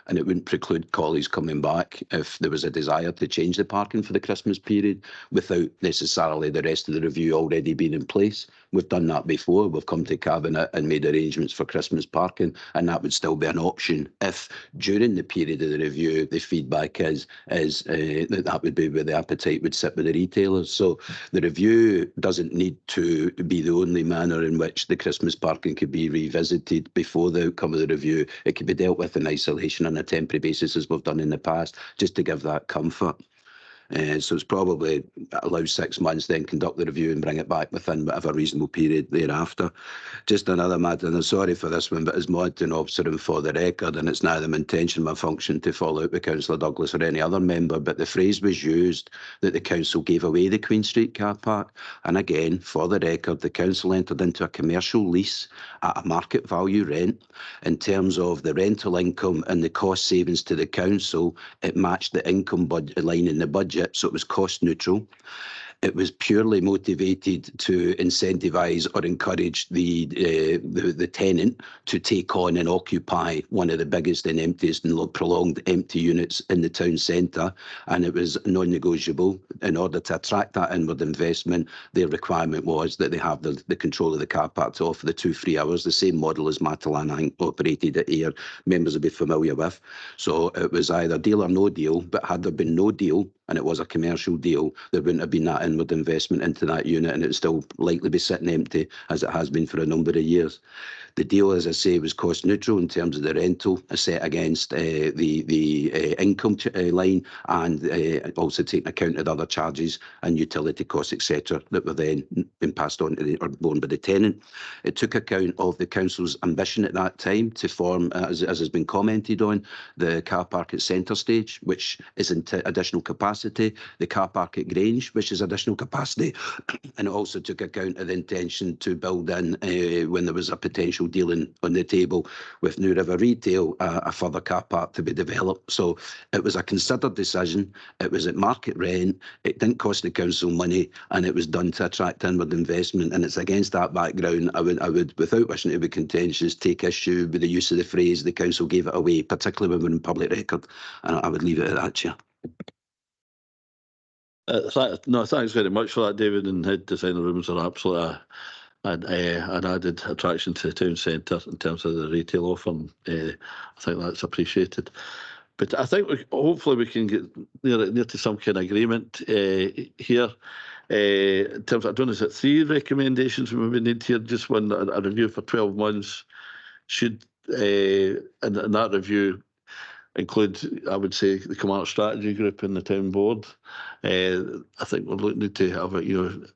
And it wouldn't preclude colleagues coming back if there was a desire to change the parking for the Christmas period without necessarily the rest of the review already being in place. We've done that before. We've come to Cabinet and made arrangements for Christmas parking, and that would still be an option if during the period of the review the feedback is that would be where the appetite would sit with the retailers. So the review doesn't need to be the only manner in which the Christmas parking could be revisited before the outcome of the review. It could be dealt with in isolation on a temporary basis as we've done in the past, just to give that comfort. So it's probably allow 6 months, then conduct the review and bring it back within whatever reasonable period thereafter. Just another matter, and I'm sorry for this one, but as monitoring officer and for the record, and it's neither my intention, my function to follow up with Councillor Douglas or any other member, but the phrase was used that the council gave away the Queen Street car park. And again, for the record, the council entered into a commercial lease at a market value rent. In terms of the rental income and the cost savings to the council, it matched the income budget line in the budget, so it was cost neutral. It was purely motivated to incentivise or encourage the tenant to take on and occupy one of the biggest and emptiest and prolonged empty units in the town centre, and it was non-negotiable. In order to attract that inward investment, their requirement was that they have the control of the car park to offer the 2 free hours, the same model as Matalan operated at Ayr. Members will be familiar with. So it was either deal or no deal, but had there been no deal, and it was a commercial deal, there wouldn't have been that inward investment into that unit, and it would still likely be sitting empty as it has been for a number of years. The deal, as I say, was cost neutral in terms of the rental set against the income line, and also taking account of other charges and utility costs, etc., that were then being passed on to or borne by the tenant. It took account of the council's ambition at that time to form, as has been commented on, the car park at Centre Stage, which is additional capacity, the car park at Grange, which is additional capacity, and it also took account of the intention to build in, when there was a potential dealing on the table with New River Retail, a further car park to be developed. So it was a considered decision. It was at market rent. It didn't cost the council money, and it was done to attract inward investment. And it's against that background I would, without wishing to be contentious, take issue with the use of the phrase "the council gave it away," particularly when we're in public record. And I would leave it at that, Chair. No, thanks very much for that, David. And head designer rooms are absolutely an added attraction to the town centre in terms of the retail offer. I think that's appreciated. But I think hopefully we can get near to some kind of agreement here. In terms of, I don't know, is it 3 recommendations we need here? Just one, a review for 12 months. Should, and that review include, I would say, the Command Strategy Group and the Town Board. I think we're looking to have a,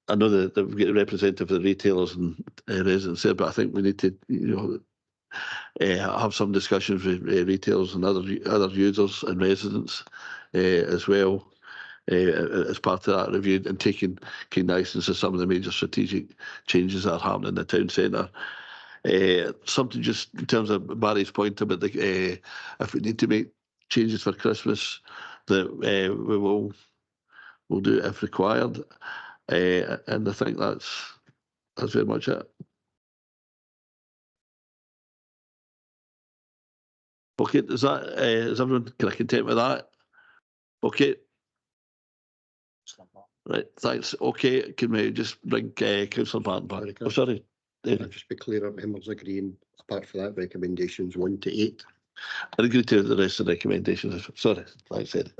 I know that we've got a representative of the retailers and residents there, but I think we need to, have some discussions with retailers and other users and residents as well as part of that review, and taking cognizance of some of the major strategic changes that are happening in the town centre. Something just in terms of Barry's point about the if we need to make changes for Christmas, that we'll do it if required, and I think that's very much it. Okay, is everyone kind of content with that? Okay. Right, thanks. Okay, can we just bring Councillor Barton back? Oh, sorry. I'll just be clear, members agreeing, apart from that, recommendations 1 to 8. I agree to the rest of the recommendations. Sorry, like I said.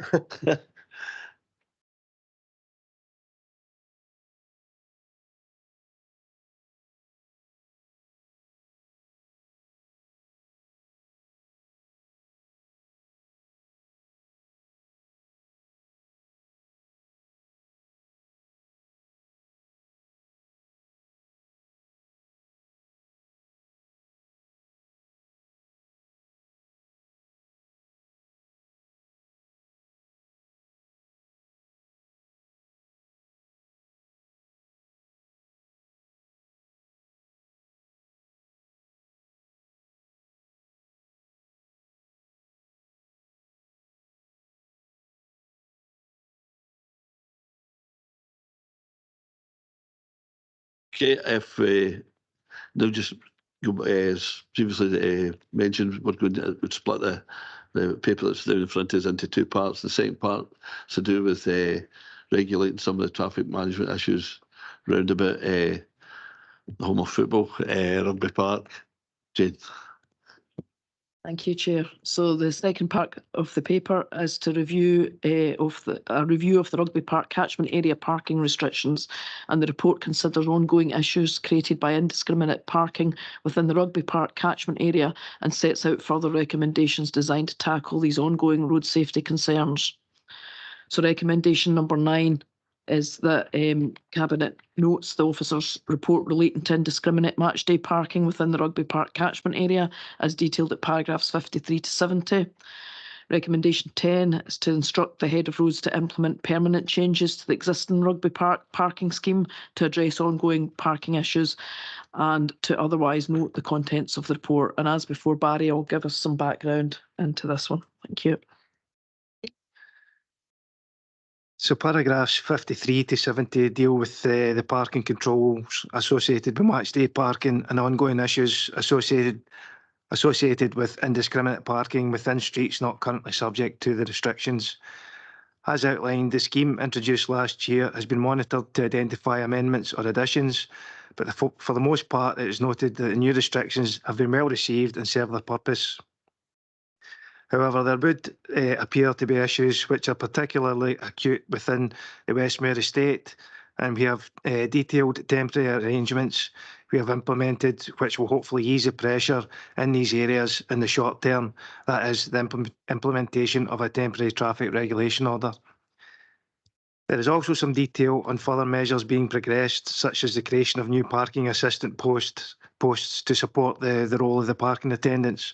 Okay, if they'll just go, as previously mentioned, we're going to split the paper that's down in front of us into 2 parts. The second part is to do with regulating some of the traffic management issues round about the home of football, Rugby Park. Jane. Thank you, Chair. So the second part of the paper is to review a review of the Rugby Park catchment area parking restrictions, and the report considers ongoing issues created by indiscriminate parking within the Rugby Park catchment area and sets out further recommendations designed to tackle these ongoing road safety concerns. So recommendation number 9 is that Cabinet notes the officer's report relating to indiscriminate match day parking within the Rugby Park catchment area as detailed at paragraphs 53 to 70. Recommendation 10 is to instruct the head of roads to implement permanent changes to the existing Rugby Park parking scheme to address ongoing parking issues and to otherwise note the contents of the report. And as before, Barry will give us some background into this one. Thank you. So paragraphs 53 to 70 deal with the parking controls associated with match day parking and ongoing issues associated with indiscriminate parking within streets not currently subject to the restrictions. As outlined, the scheme introduced last year has been monitored to identify amendments or additions, but for the most part it is noted that the new restrictions have been well received and serve their purpose. However, there would appear to be issues which are particularly acute within the Westmere estate, and we have detailed temporary arrangements we have implemented which will hopefully ease the pressure in these areas in the short term. That is the implementation of a temporary traffic regulation order. There is also some detail on further measures being progressed, such as the creation of new parking assistant posts to support the role of the parking attendants.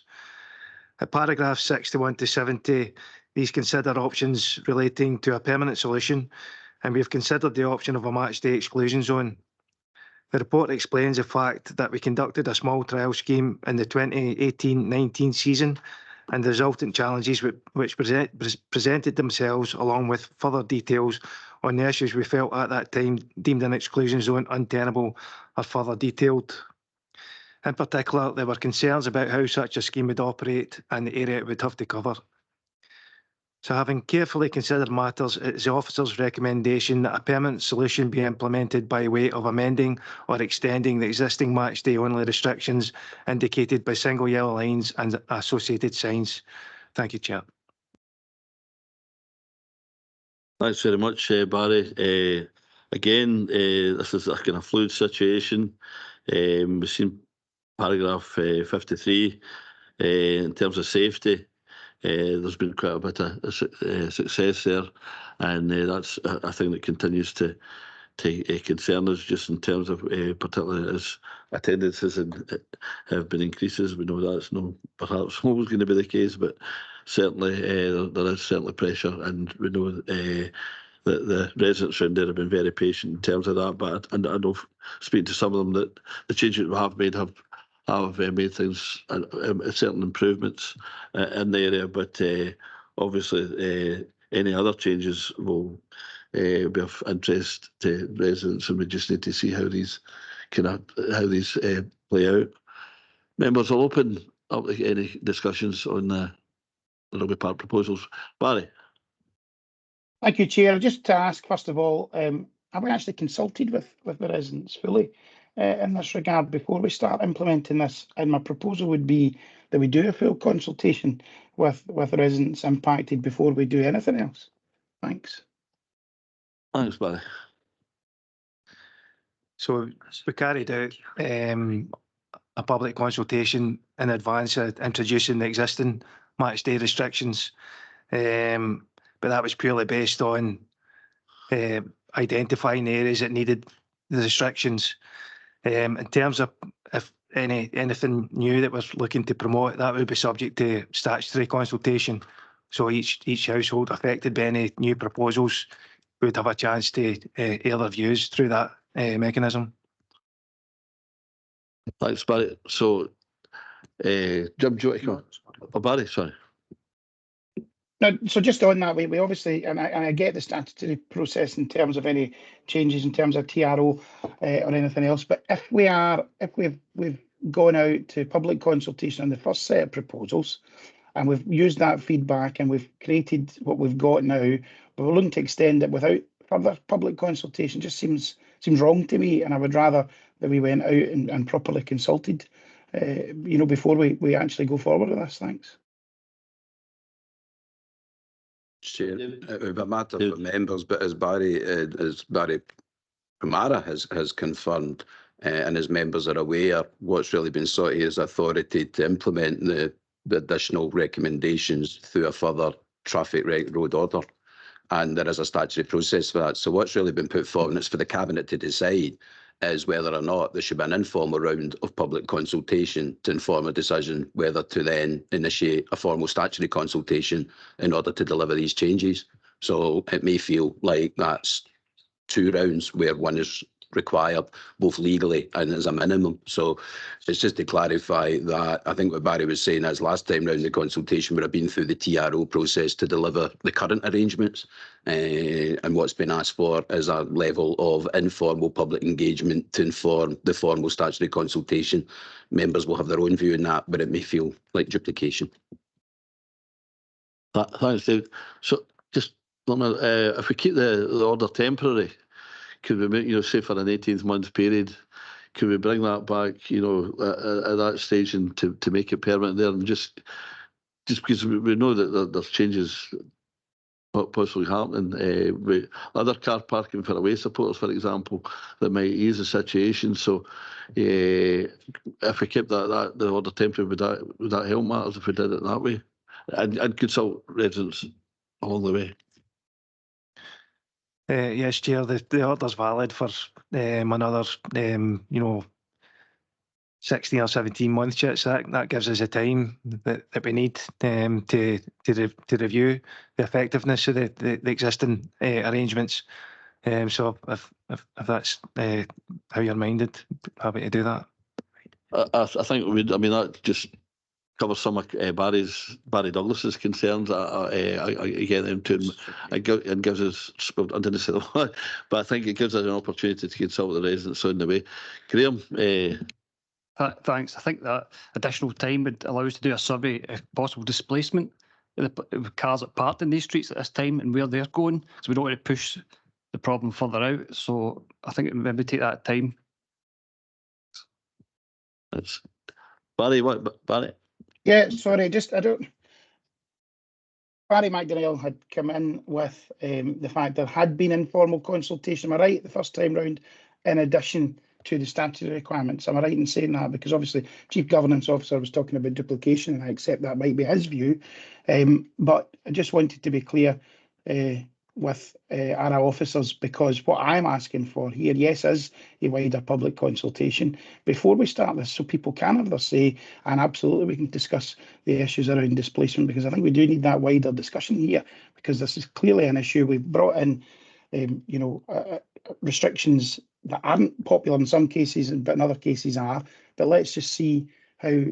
At paragraphs 61 to 70, these consider options relating to a permanent solution, and we have considered the option of a match day exclusion zone. The report explains the fact that we conducted a small trial scheme in the 2018-19 season, and the resultant challenges which presented themselves, along with further details on the issues we felt at that time deemed an exclusion zone untenable, are further detailed. In particular, there were concerns about how such a scheme would operate and the area it would have to cover. So having carefully considered matters, it is the officer's recommendation that a permanent solution be implemented by way of amending or extending the existing match day only restrictions indicated by single yellow lines and associated signs. Thank you, Chair. Thanks very much, Barry. Again, this is a kind of fluid situation. We've seen paragraph 53 in terms of safety. There's been quite a bit of success there, and that's a thing that continues to concern us just in terms of particularly as attendances have been increases. We know that's not perhaps always going to be the case, but certainly there is certainly pressure, and we know that the residents around there have been very patient in terms of that. But I know, speaking to some of them, that the changes we have made have made things certain improvements in the area. But obviously, any other changes will be of interest to residents, and we just need to see how these play out. Members, I'll open up to any discussions on the Rugby Park proposals. Barry. Thank you, Chair. Just to ask, first of all, have we actually consulted with the residents fully in this regard before we start implementing this? And my proposal would be that we do a full consultation with residents impacted before we do anything else. Thanks. Thanks, Barry. So we carried out a public consultation in advance of introducing the existing match day restrictions, but that was purely based on identifying areas that needed the restrictions. In terms of if anything new that we're looking to promote, that would be subject to statutory consultation. So each household affected by any new proposals would have a chance to air their views through that mechanism. Thanks, Barry. So, Jim, do you want to come? Oh, Barry, sorry. No, so just on that, we obviously, and I get the statutory process in terms of any changes in terms of TRO or anything else, but if we've gone out to public consultation on the first set of proposals, and we've used that feedback and we've created what we've got now, but we're looking to extend it without further public consultation, just seems wrong to me, and I would rather that we went out and properly consulted, before we actually go forward with this. Thanks. Chair, it would be a matter for members, but as Barry Kamara has confirmed, and as members are aware, what's really been sought here is authority to implement the additional recommendations through a further traffic road order. and there is a statutory process for that. So what's really been put forward, and it's for the Cabinet to decide, is whether or not there should be an informal round of public consultation to inform a decision whether to then initiate a formal statutory consultation in order to deliver these changes. So it may feel like that's 2 rounds where one is required, both legally and as a minimum. So it's just to clarify that I think what Barry was saying is last time round the consultation would have been through the TRO process to deliver the current arrangements, and what's been asked for is a level of informal public engagement to inform the formal statutory consultation. Members will have their own view on that, but it may feel like duplication. Thanks, Dave. So just if we keep the order temporary, could we make, say for an 18-month period, could we bring that back, at that stage and to make it permanent there, and just because we know that there's changes possibly happening with other car parking for away supporters, for example, that might ease the situation. So if we kept the order temporary, would that help matters if we did it that way, and consult residents along the way? Yes, Chair, the order's valid for another, 16 or 17 months yet, so that gives us the time that we need to review the effectiveness of the existing arrangements. So if that's how you're minded, happy to do that. I think we would. I mean, that just covers some of Barry Douglas's concerns. I get them to him. It gives us, I didn't say that, but I think it gives us an opportunity to consult the residents on the way. Graham. Thanks. I think that additional time would allow us to do a survey of possible displacement of the cars that parked in these streets at this time and where they're going. So we don't want to push the problem further out. So I think it would maybe take that time. That's Barry. What, Barry? Yeah, sorry, Barry McDonnell had come in with the fact there had been informal consultation, am I right, the first time round, in addition to the statutory requirements. Am I right in saying that? Because obviously Chief Governance Officer was talking about duplication, and I accept that might be his view. But I just wanted to be clear with our officers, because what I'm asking for here, yes, is a wider public consultation before we start this, so people can have their say, and absolutely we can discuss the issues around displacement, because I think we do need that wider discussion here, because this is clearly an issue. We've brought in, restrictions that aren't popular in some cases, but in other cases are. But let's just see how,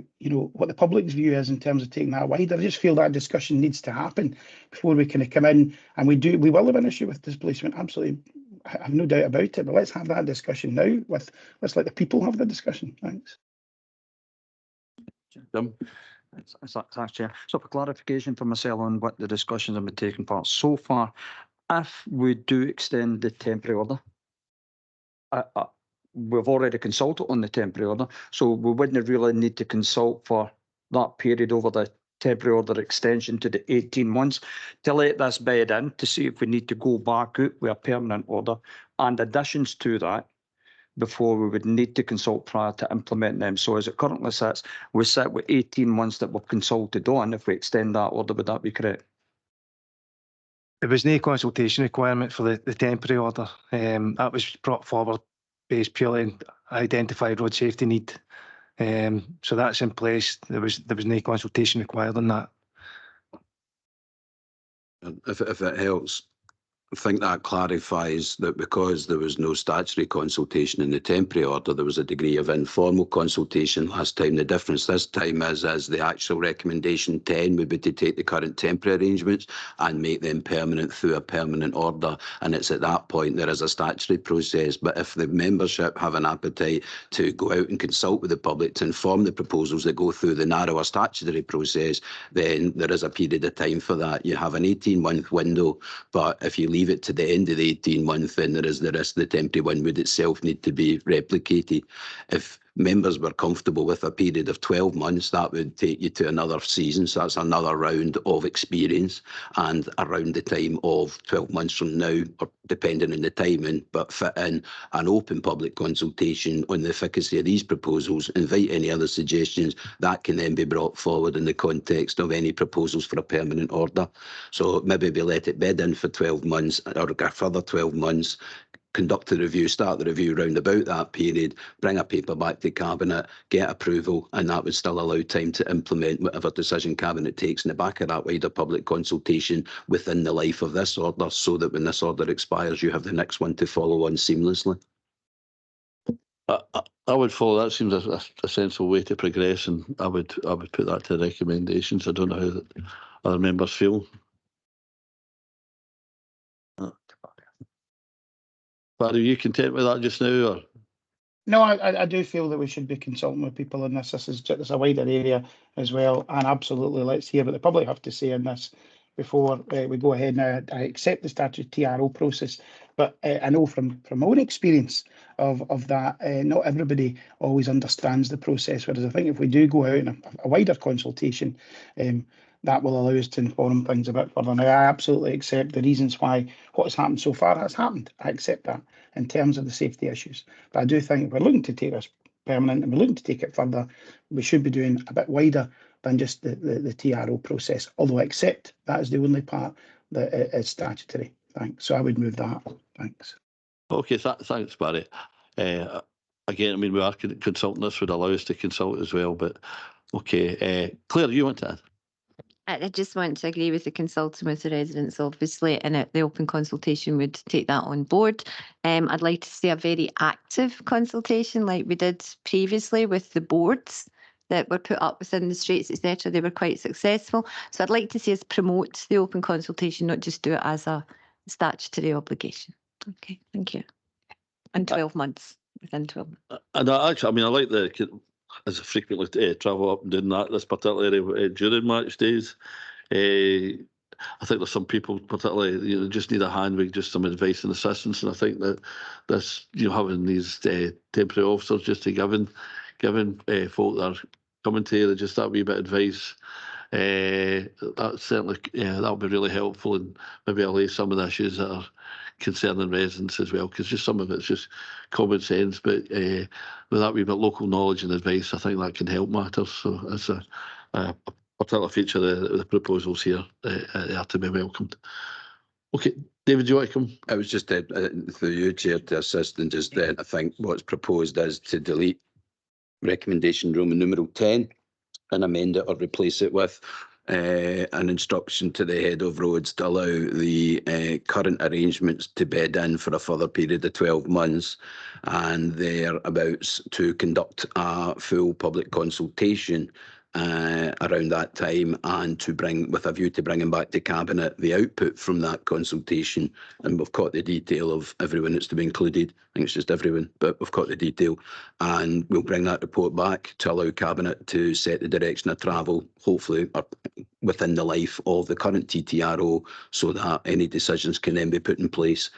what the public's view is in terms of taking that wider. I just feel that discussion needs to happen before we kind of come in, and we will have an issue with displacement, absolutely. I have no doubt about it, but let's have that discussion now. Let's let the people have the discussion. Thanks. Thanks, Chair. So for clarification for myself on what the discussions have been taking part so far, if we do extend the temporary order, we've already consulted on the temporary order, so we wouldn't really need to consult for that period over the temporary order extension to the 18 months to let this bed in to see if we need to go back out with a permanent order and additions to that before we would need to consult prior to implementing them. So as it currently sits, we sit with 18 months that we've consulted on. If we extend that order, would that be correct? There was no consultation requirement for the temporary order. That was brought forward based purely on identified road safety need. So that's in place. There was no consultation required on that. If it helps, I think that clarifies that because there was no statutory consultation in the temporary order, there was a degree of informal consultation last time. The difference this time is the actual recommendation 10 would be to take the current temporary arrangements and make them permanent through a permanent order. And it's at that point there is a statutory process. But if the membership have an appetite to go out and consult with the public to inform the proposals that go through the narrower statutory process, then there is a period of time for that. You have an 18-month window, but if you leave it to the end of the 18 months, then there is the risk the temporary one would itself need to be replicated. If members were comfortable with a period of 12 months, that would take you to another season. So that's another round of experience, and around the time of 12 months from now, or depending on the timing, but fit in an open public consultation on the efficacy of these proposals, invite any other suggestions that can then be brought forward in the context of any proposals for a permanent order. So maybe we let it bed in for 12 months or a further 12 months, conduct the review, start the review round about that period, bring a paper back to Cabinet, get approval, and that would still allow time to implement whatever decision Cabinet takes in the back of that wider public consultation within the life of this order, so that when this order expires, you have the next one to follow on seamlessly. I would follow. That seems a sensible way to progress, and I would put that to recommendations. I don't know how that other members feel. Barry, are you content with that just now? Or? No, I do feel that we should be consulting with people on this. This is a wider area as well, and absolutely, let's hear what the public have to say on this before we go ahead. Now, I accept the statutory TRO process, but I know from my own experience of that, not everybody always understands the process. Whereas I think if we do go out in a wider consultation, that will allow us to inform things a bit further. Now, I absolutely accept the reasons why what has happened so far has happened. I accept that in terms of the safety issues. But I do think if we're looking to take this permanent and we're looking to take it further, we should be doing a bit wider than just the TRO process, although I accept that is the only part that is statutory. Thanks. So I would move that. Thanks. Okay, thanks, Barry. Again, I mean, we are consulting. This would allow us to consult as well, but okay. Claire, you want to add? I just want to agree with the consulting with the residents, obviously, and the open consultation would take that on board. I'd like to see a very active consultation like we did previously with the boards that were put up within the streets, etc. They were quite successful. So I'd like to see us promote the open consultation, not just do it as a statutory obligation. Okay, thank you. And 12 months, within 12 months. And actually, I mean, I like as I frequently travel up and doing that, this particularly during match days. I think there's some people, particularly, just need a hand with just some advice and assistance. And I think that this, having these temporary officers just to giving folk that are coming to you just that wee bit of advice, that certainly, that'll be really helpful, and maybe allay some of the issues that are concerning residents as well, because just some of it's just common sense, but with that wee bit local knowledge and advice, I think that can help matters. So it's a particular feature of the proposals here are to be welcomed. Okay, David, do you want to come? I was just through you, Chair, to assist, and just I think what's proposed is to delete recommendation Roman numeral 10 and amend it or replace it with an instruction to the head of roads to allow the current arrangements to bed in for a further period of 12 months, and thereabouts to conduct a full public consultation around that time, and to bring, with a view to bringing back to Cabinet the output from that consultation. And we've got the detail of everyone that's to be included. I think it's just everyone, but we've got the detail, and we'll bring that report back to allow Cabinet to set the direction of travel, hopefully within the life of the current TTRO, so that any decisions can then be put in place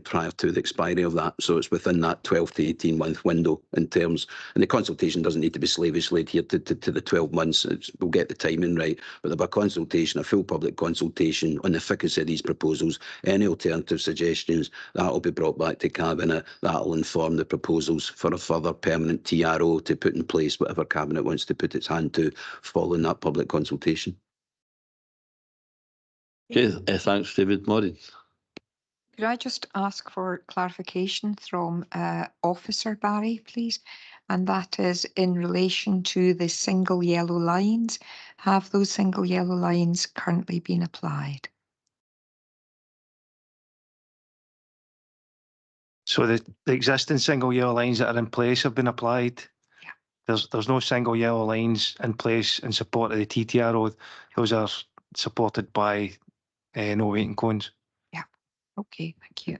prior to the expiry of that. So it's within that 12 to 18 month window in terms, and the consultation doesn't need to be slavishly adhered to the 12 months. We'll get the timing right, but there'll be a consultation, a full public consultation on the efficacy of these proposals, any alternative suggestions, that will be brought back to Cabinet. That will inform the proposals for a further permanent TRO to put in place, whatever Cabinet wants to put its hand to following that public consultation. Okay, thanks, David. Maureen. Could I just ask for clarification from Officer Barry, please? And that is in relation to the single yellow lines. Have those single yellow lines currently been applied? So the existing single yellow lines that are in place have been applied. Yeah. There's no single yellow lines in place in support of the TTRO. Those are supported by no waiting cones. Yeah. Okay. Thank you.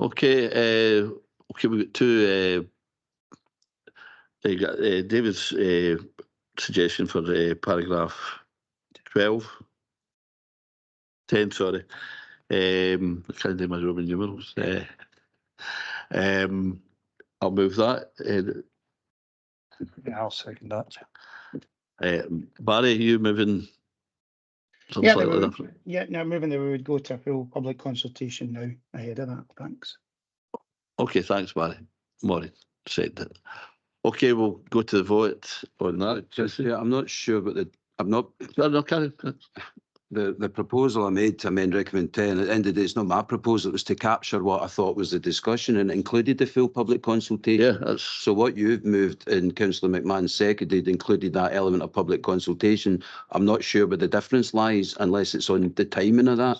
Okay. Okay. We've got two. David's suggestion for paragraph 12. 10, sorry. I can't do my Roman numerals. I'll move that. Yeah, I'll second that. Barry, you moving something Yeah, slightly different? yeah, no, moving that we would go to a full public consultation now ahead of that. Thanks. Okay, thanks, Barry. Maureen said that. Okay, we'll go to the vote on that. Yeah, I'm not sure, but I'm not. No, carry on. The proposal I made to amend recommend 10, at the end of the day, it's not my proposal, it was to capture what I thought was the discussion and it included the full public consultation. Yeah, that's So what you've moved and Councillor McMahon seconded included that element of public consultation. I'm not sure where the difference lies unless it's on the timing of that.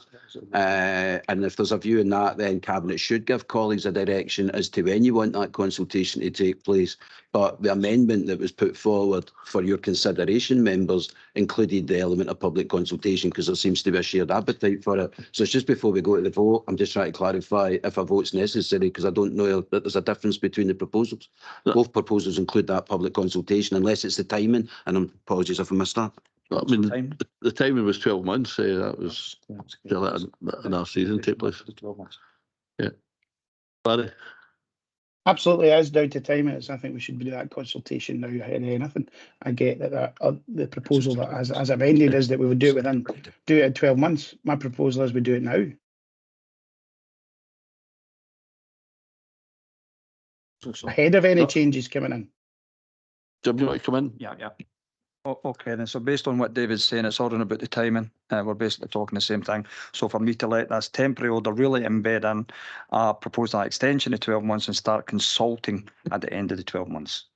And if there's a view in that, then Cabinet should give colleagues a direction as to when you want that consultation to take place. But the amendment that was put forward for your consideration, members, included the element of public consultation because there seems to be a shared appetite for it. So it's just before we go to the vote, I'm just trying to clarify if a vote's necessary because I don't know that there's a difference between the proposals. Both proposals include that public consultation unless it's the timing, and apologies if I missed that. I mean, the timing was 12 months. That was to let another season take place. 12 months. Yeah. Barry? Absolutely, as down to timing, I think we should do that consultation now ahead of anything. I get that the proposal that as amended is that we would do it in 12 months. My proposal is we do it now. Ahead of any changes coming in. Jim, you want to come in? Yeah. Okay, then. So based on what David's saying, it's all about the timing. We're basically talking the same thing. So for me to let this temporary order really embed in, propose that extension of 12 months and start consulting at the end of the 12 months.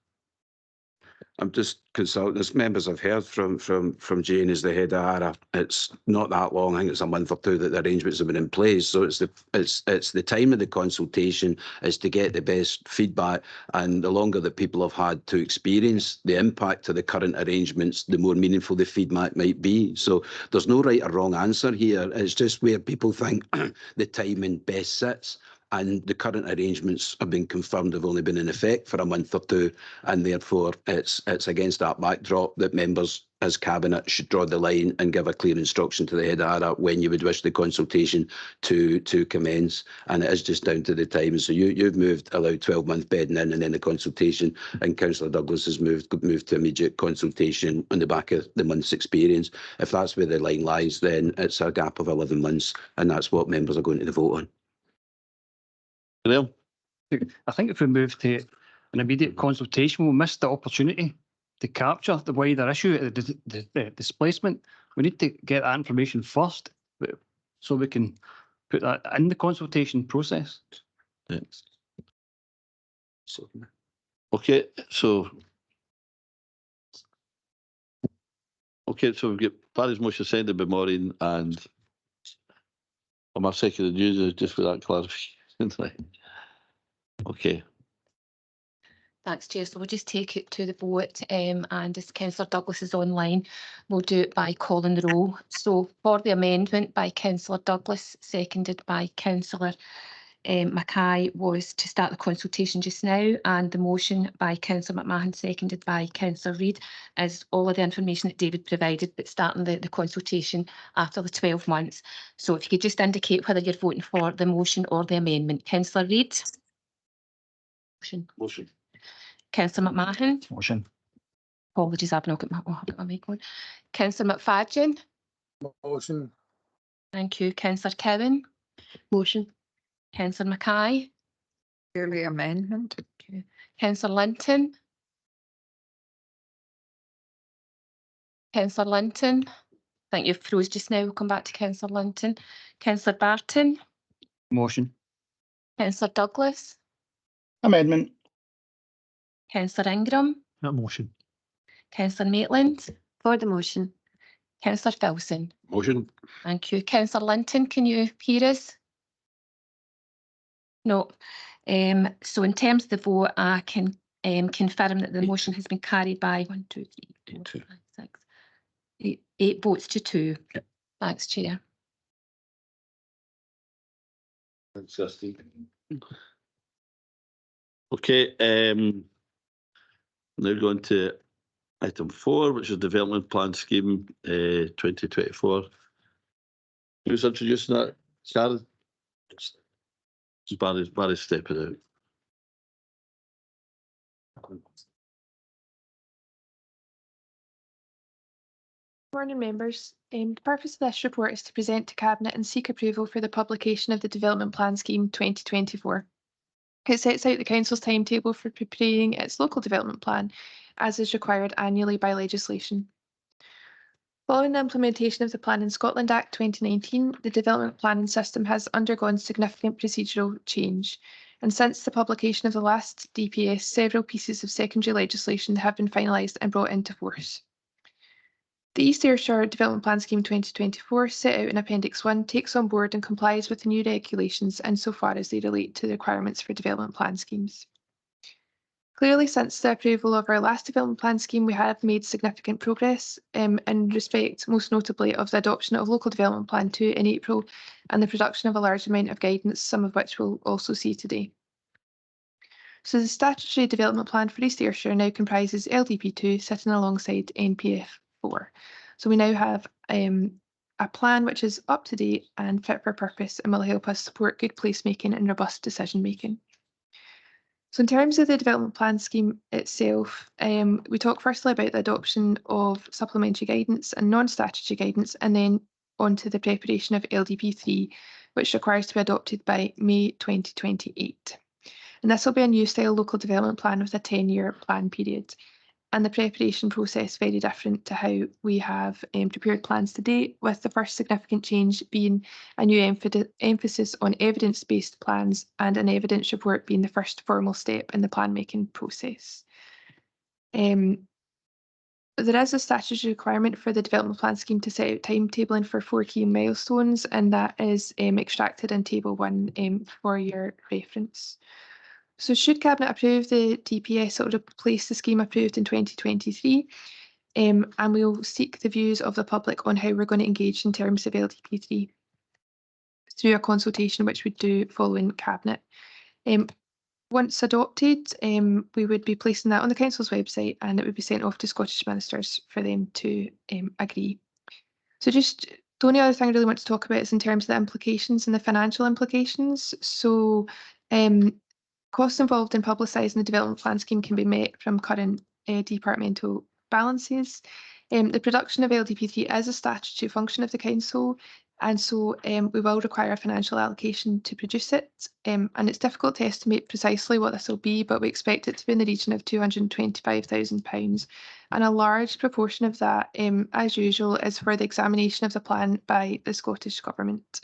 I'm just consulting. As members have heard from Jane as the head of ARA, it's not that long. I think it's a month or two that the arrangements have been in place. So it's the time of the consultation is to get the best feedback, and the longer that people have had to experience the impact of the current arrangements, the more meaningful the feedback might be. So there's no right or wrong answer here. It's just where people think the timing best sits. And the current arrangements have been confirmed have only been in effect for a month or two, and therefore it's against that backdrop that members as Cabinet should draw the line and give a clear instruction to the head of ARA when you would wish the consultation to commence. And it is just down to the time. So you've moved allowed 12-month bedding in and then the consultation, and Councillor Douglas has moved to immediate consultation on the back of the month's experience. If that's where the line lies, then it's a gap of 11 months, and that's what members are going to the vote on. I think if we move to an immediate consultation, we'll miss the opportunity to capture the wider issue, the displacement. We need to get that information first so we can put that in the consultation process. Yeah. Okay, so we've got Barry's motion seconded by Maureen, and my second news just with that clarification. Okay. Thanks, Chair. So we'll just take it to the vote, and as Councillor Douglas is online, we'll do it by calling the roll. So for the amendment by Councillor Douglas, seconded by Councillor Mackay, was to start the consultation just now, and the motion by Councillor McMahon, seconded by Councillor Reid, is all of the information that David provided, but starting the consultation after the 12 months. So if you could just indicate whether you're voting for the motion or the amendment. Councillor Reid? Motion. Councillor McMahon? Motion. Apologies, I've not got my mic on. Councillor McFadden? Motion. Thank you. Councillor Cowan? Motion. Councillor Mackay? Purely amendment. Okay. Councillor Linton? Councillor Linton? I think you've froze just now. We'll come back to Councillor Linton. Councillor Barton? Motion. Councillor Douglas? Amendment. Councillor Ingram? That motion. Councillor Maitland? For the motion. Councillor Filson? Motion. Thank you. Councillor Linton, can you hear us? No. So in terms of the vote, I can confirm that the motion has been carried by 1, 2, 3, 4, 5, 6, 8 votes to 2. Yep. Thanks, Chair. Thanks, Steve. Okay, now going to item 4, which is Development Plan Scheme 2024. Who's introducing that? Sharon? Barry's stepping out. Morning members. The purpose of this report is to present to Cabinet and seek approval for the publication of the Development Plan Scheme 2024. It sets out the Council's timetable for preparing its local development plan, as is required annually by legislation. Following the implementation of the Planning Scotland Act 2019, the development planning system has undergone significant procedural change. And since the publication of the last DPS, several pieces of secondary legislation have been finalised and brought into force. The East Ayrshire Development Plan Scheme 2024, set out in Appendix 1, takes on board and complies with the new regulations insofar as they relate to the requirements for development plan schemes. Clearly, since the approval of our last development plan scheme, we have made significant progress in respect, most notably, of the adoption of Local Development Plan 2 in April and the production of a large amount of guidance, some of which we'll also see today. So the statutory development plan for East Ayrshire now comprises LDP2 sitting alongside NPF 4. So we now have a plan which is up to date and fit for purpose and will help us support good placemaking and robust decision making. So in terms of the development plan scheme itself, we talk firstly about the adoption of supplementary guidance and non-statutory guidance, and then on to the preparation of LDP3, which requires to be adopted by May 2028. And this will be a new style local development plan with a 10-year plan period. And the preparation process very different to how we have prepared plans to date, with the first significant change being a new emphasis on evidence-based plans and an evidence report being the first formal step in the plan making process. There is a statutory requirement for the development plan scheme to set out timetabling for 4 key milestones, and that is extracted in Table 1 for your reference. So should Cabinet approve the DPS, it will replace the scheme approved in 2023, and we will seek the views of the public on how we're going to engage in terms of LDP3 through a consultation which we do following Cabinet. Once adopted, we would be placing that on the Council's website, and it would be sent off to Scottish Ministers for them to agree. So just the only other thing I really want to talk about is in terms of the implications and the financial implications. So costs involved in publicising the development plan scheme can be met from current departmental balances. The production of LDP3 is a statutory function of the Council, and so we will require a financial allocation to produce it. And it's difficult to estimate precisely what this will be, but we expect it to be in the region of £225,000. And a large proportion of that, as usual, is for the examination of the plan by the Scottish Government.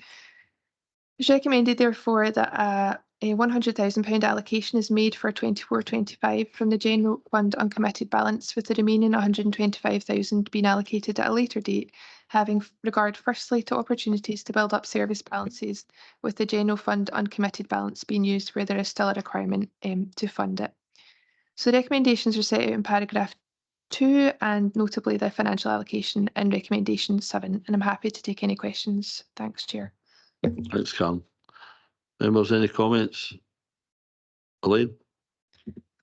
It's recommended, therefore, that a £100,000 allocation is made for 24-25 from the General Fund uncommitted balance, with the remaining £125,000 being allocated at a later date, having regard firstly to opportunities to build up service balances, with the General Fund uncommitted balance being used where there is still a requirement to fund it. So the recommendations are set out in paragraph 2, and notably the financial allocation in recommendation 7, and I'm happy to take any questions. Thanks, Chair. Thanks, Karen. Members, any comments? Elaine?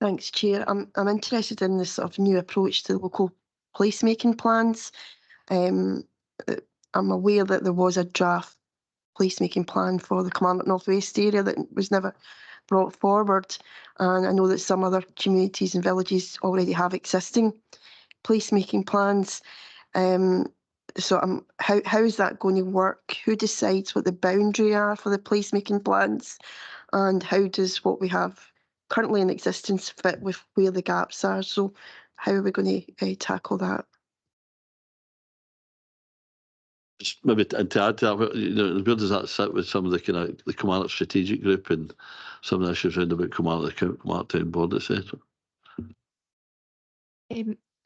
Thanks, Chair. I'm interested in this sort of new approach to local placemaking plans. I'm aware that there was a draft placemaking plan for the Kilmarnock North West area that was never brought forward, and I know that some other communities and villages already have existing placemaking plans. So how is that going to work? Who decides what the boundary are for the placemaking plans? And how does what we have currently in existence fit with where the gaps are? So how are we going to tackle that? Just maybe to add to that, where does that sit with some of the kind of the Kilmarnock strategic group and some of the issues around about Kilmarnock, the Kilmarnock Town Board, etc.?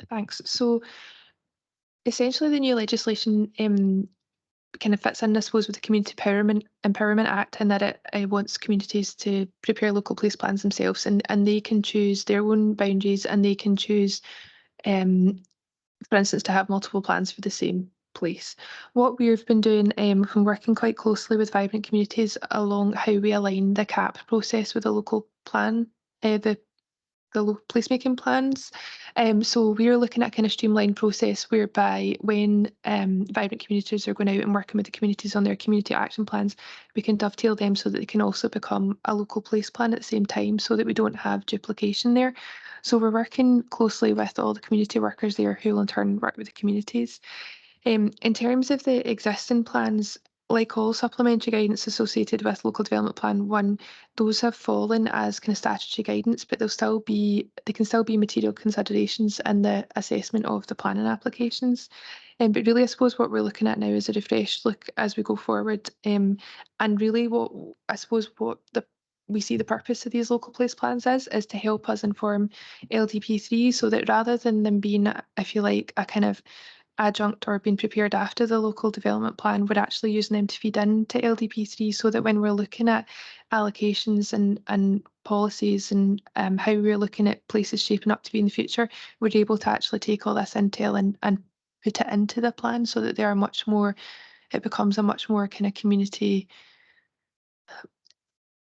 Thanks. So essentially, the new legislation kind of fits in, I suppose, with the Community Empowerment Act, and that it wants communities to prepare local place plans themselves, and they can choose their own boundaries, and they can choose, for instance, to have multiple plans for the same place. What we've been doing, from working quite closely with vibrant communities along how we align the CAP process with the local plan, the the placemaking plans. So we're looking at a kind of streamlined process whereby when vibrant communities are going out and working with the communities on their community action plans, we can dovetail them so that they can also become a local place plan at the same time, so that we don't have duplication there. So we're working closely with all the community workers there who will in turn work with the communities. In terms of the existing plans, like all supplementary guidance associated with Local Development Plan 1, those have fallen as kind of statutory guidance, but they can still be material considerations in the assessment of the planning applications. But really, I suppose what we're looking at now is a refreshed look as we go forward. And really what we see the purpose of these local place plans is to help us inform LDP3, so that rather than them being, I feel like, a kind of adjunct or being prepared after the local development plan, we're actually using them to feed into LDP3, so that when we're looking at allocations and policies and how we're looking at places shaping up to be in the future, we're able to actually take all this intel and put it into the plan, so that it becomes a much more kind of community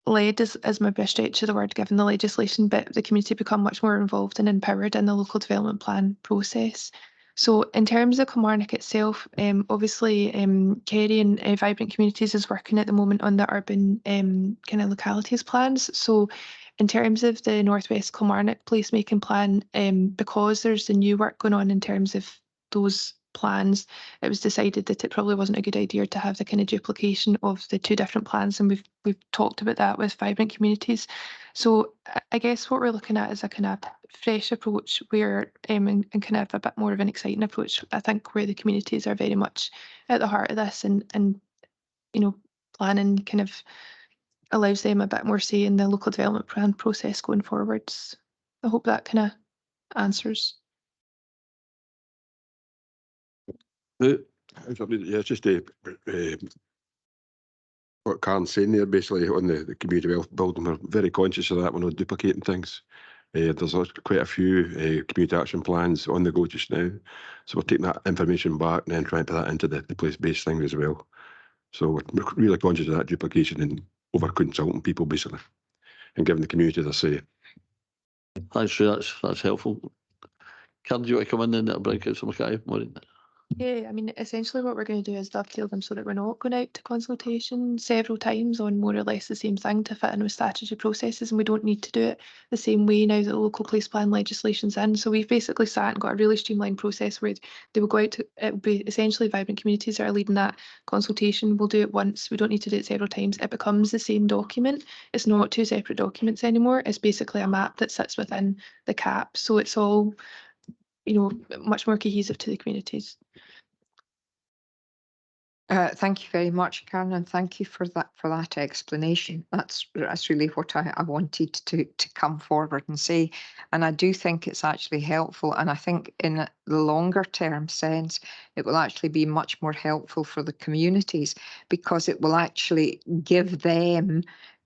led is maybe a stretch of the word given the legislation, but the community become much more involved and empowered in the local development plan process. So in terms of Kilmarnock itself, obviously Kerry and Vibrant Communities is working at the moment on the urban kind of localities plans. So in terms of the Northwest Kilmarnock placemaking plan, because there's the new work going on in terms of those plans, it was decided that it probably wasn't a good idea to have the kind of duplication of the two different plans, and we've talked about that with Vibrant Communities. So I guess what we're looking at is a kind of fresh approach where and kind of a bit more of an exciting approach, I think, where the communities are very much at the heart of this, and planning kind of allows them a bit more say in the local development plan process going forwards. I hope that kind of answers. Yeah, just what Karen's saying there, basically on the community wealth building. We're very conscious of that. We're not duplicating things. There's quite a few community action plans on the go just now, so we're taking that information back and then trying to put that into the place-based thing as well. So we're really conscious of that duplication and over consulting people basically, and giving the community their say. Thanks, Ray. That's helpful. Karen, do you want to come in and that'll break out some Maureen? Yeah, I mean, essentially what we're going to do is dovetail them so that we're not going out to consultation several times on more or less the same thing to fit in with statutory processes, and we don't need to do it the same way now that the local place plan legislation's in. So we've basically sat and got a really streamlined process where they will go out to, it will be essentially Vibrant Communities that are leading that consultation. We'll do it once, we don't need to do it several times. It becomes the same document. It's not two separate documents anymore. It's basically a map that sits within the CAP. So it's all, much more cohesive to the communities. Thank you very much, Karen, and thank you for that explanation. That's really what I wanted to come forward and say, and I do think it's actually helpful. And I think in the longer term sense, it will actually be much more helpful for the communities, because it will actually give them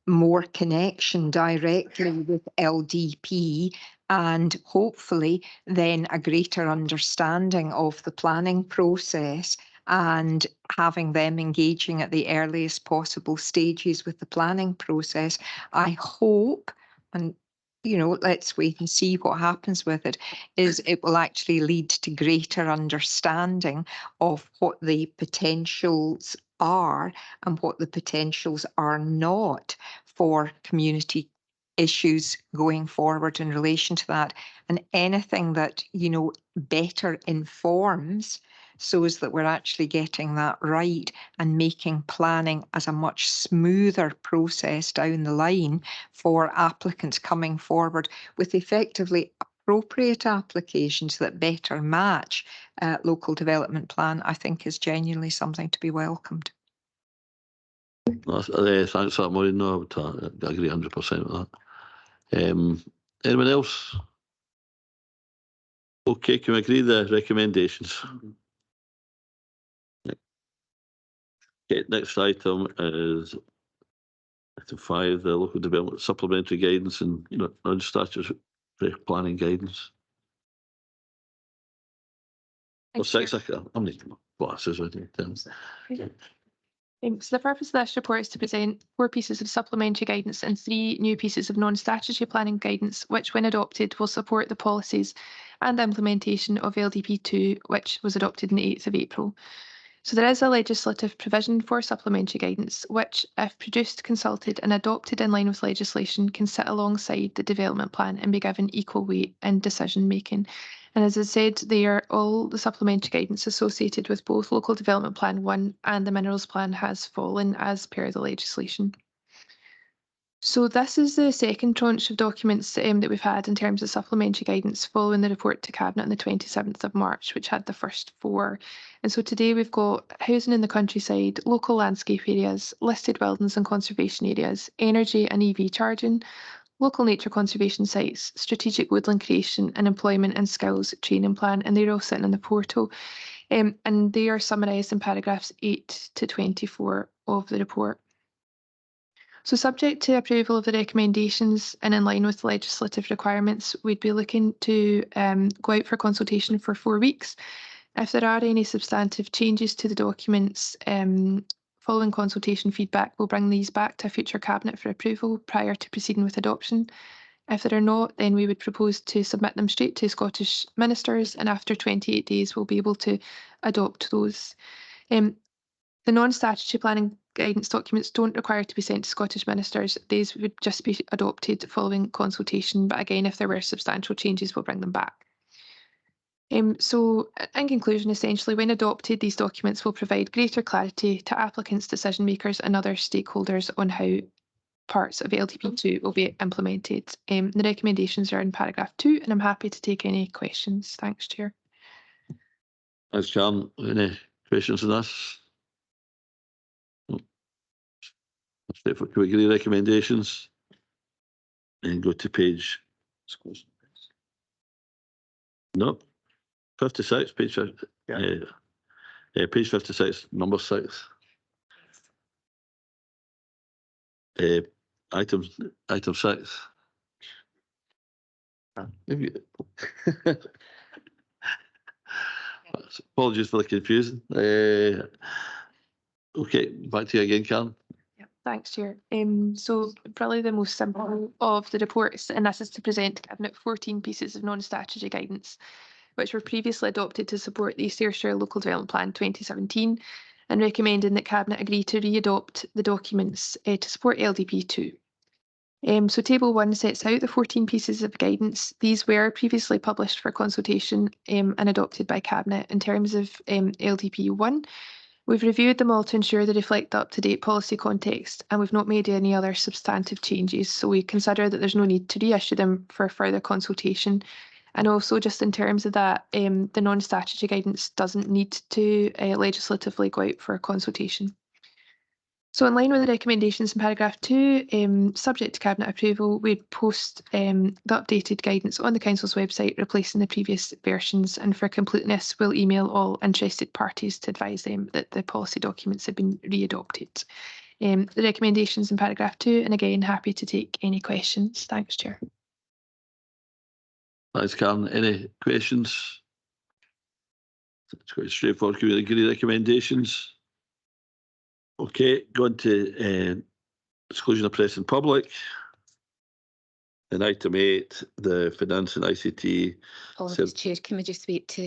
more connection directly with LDP, and hopefully then a greater understanding of the planning process, and having them engaging at the earliest possible stages with the planning process. I hope, and let's wait and see what happens with it, is it will actually lead to greater understanding of what the potentials are and what the potentials are not for community issues going forward in relation to that, and anything that better informs, so as that we're actually getting that right and making planning as a much smoother process down the line for applicants coming forward with effectively appropriate applications that better match local development plan, I think is genuinely something to be welcomed. Thanks for that, Maureen. No, I would agree 100% with that. Anyone else? Okay, can we agree the recommendations? Okay, next item is item 5, the local development supplementary guidance and non-statutory planning guidance. Or 6, I'm needing glasses. So the purpose of this report is to present 4 pieces of supplementary guidance and 3 new pieces of non-statutory planning guidance, which when adopted will support the policies and implementation of LDP2, which was adopted on the 8th of April. So there is a legislative provision for supplementary guidance, which, if produced, consulted and adopted in line with legislation, can sit alongside the development plan and be given equal weight in decision making. And as I said, they are all the supplementary guidance associated with both Local Development Plan 1 and the Minerals Plan has fallen as per the legislation. So this is the second tranche of documents that we've had in terms of supplementary guidance following the report to Cabinet on the 27th of March, which had the first 4. And so today we've got housing in the countryside, local landscape areas, listed wilderness and conservation areas, energy and EV charging, local nature conservation sites, strategic woodland creation and employment and skills training plan, and they're all sitting in the portal. And they are summarised in paragraphs 8 to 24 of the report. So subject to approval of the recommendations and in line with the legislative requirements, we'd be looking to go out for consultation for 4 weeks. If there are any substantive changes to the documents following consultation feedback, we'll bring these back to a future Cabinet for approval prior to proceeding with adoption. If there are not, then we would propose to submit them straight to Scottish ministers, and after 28 days we'll be able to adopt those. The non-statutory planning guidance documents don't require to be sent to Scottish ministers. These would just be adopted following consultation, but again, if there were substantial changes, we'll bring them back. So in conclusion, essentially, when adopted, these documents will provide greater clarity to applicants, decision makers and other stakeholders on how parts of LDP2 will be implemented. The recommendations are in paragraph 2, and I'm happy to take any questions. Thanks, Chair. Thanks, Karen. Any questions on this? Can we agree recommendations? And go to page. No. 56, page 50. Page 56, number 6. Item 6. Apologies for the confusion. Okay, back to you again, Karen. Thanks, Chair. So probably the most simple of the reports, and this is to present Cabinet 14 pieces of non-statutory guidance, which were previously adopted to support the East Ayrshire Local Development Plan 2017, and recommending that Cabinet agree to re-adopt the documents to support LDP2. So Table 1 sets out the 14 pieces of guidance. These were previously published for consultation and adopted by Cabinet. In terms of LDP1, we've reviewed them all to ensure they reflect the up-to-date policy context, and we've not made any other substantive changes. So we consider that there's no need to reissue them for further consultation. And also, just in terms of that, the non-statutory guidance doesn't need to legislatively go out for consultation. So in line with the recommendations in paragraph 2, subject to Cabinet approval, we'd post the updated guidance on the Council's website, replacing the previous versions. And for completeness, we'll email all interested parties to advise them that the policy documents have been re-adopted. The recommendations in paragraph 2, and again, happy to take any questions. Thanks, Chair. Thanks, Karen. Any questions? It's quite straightforward. Can we agree recommendations? Okay, going to exclusion of press and public. And item 8, the finance and ICT. Apologies, Chair. Can we just wait to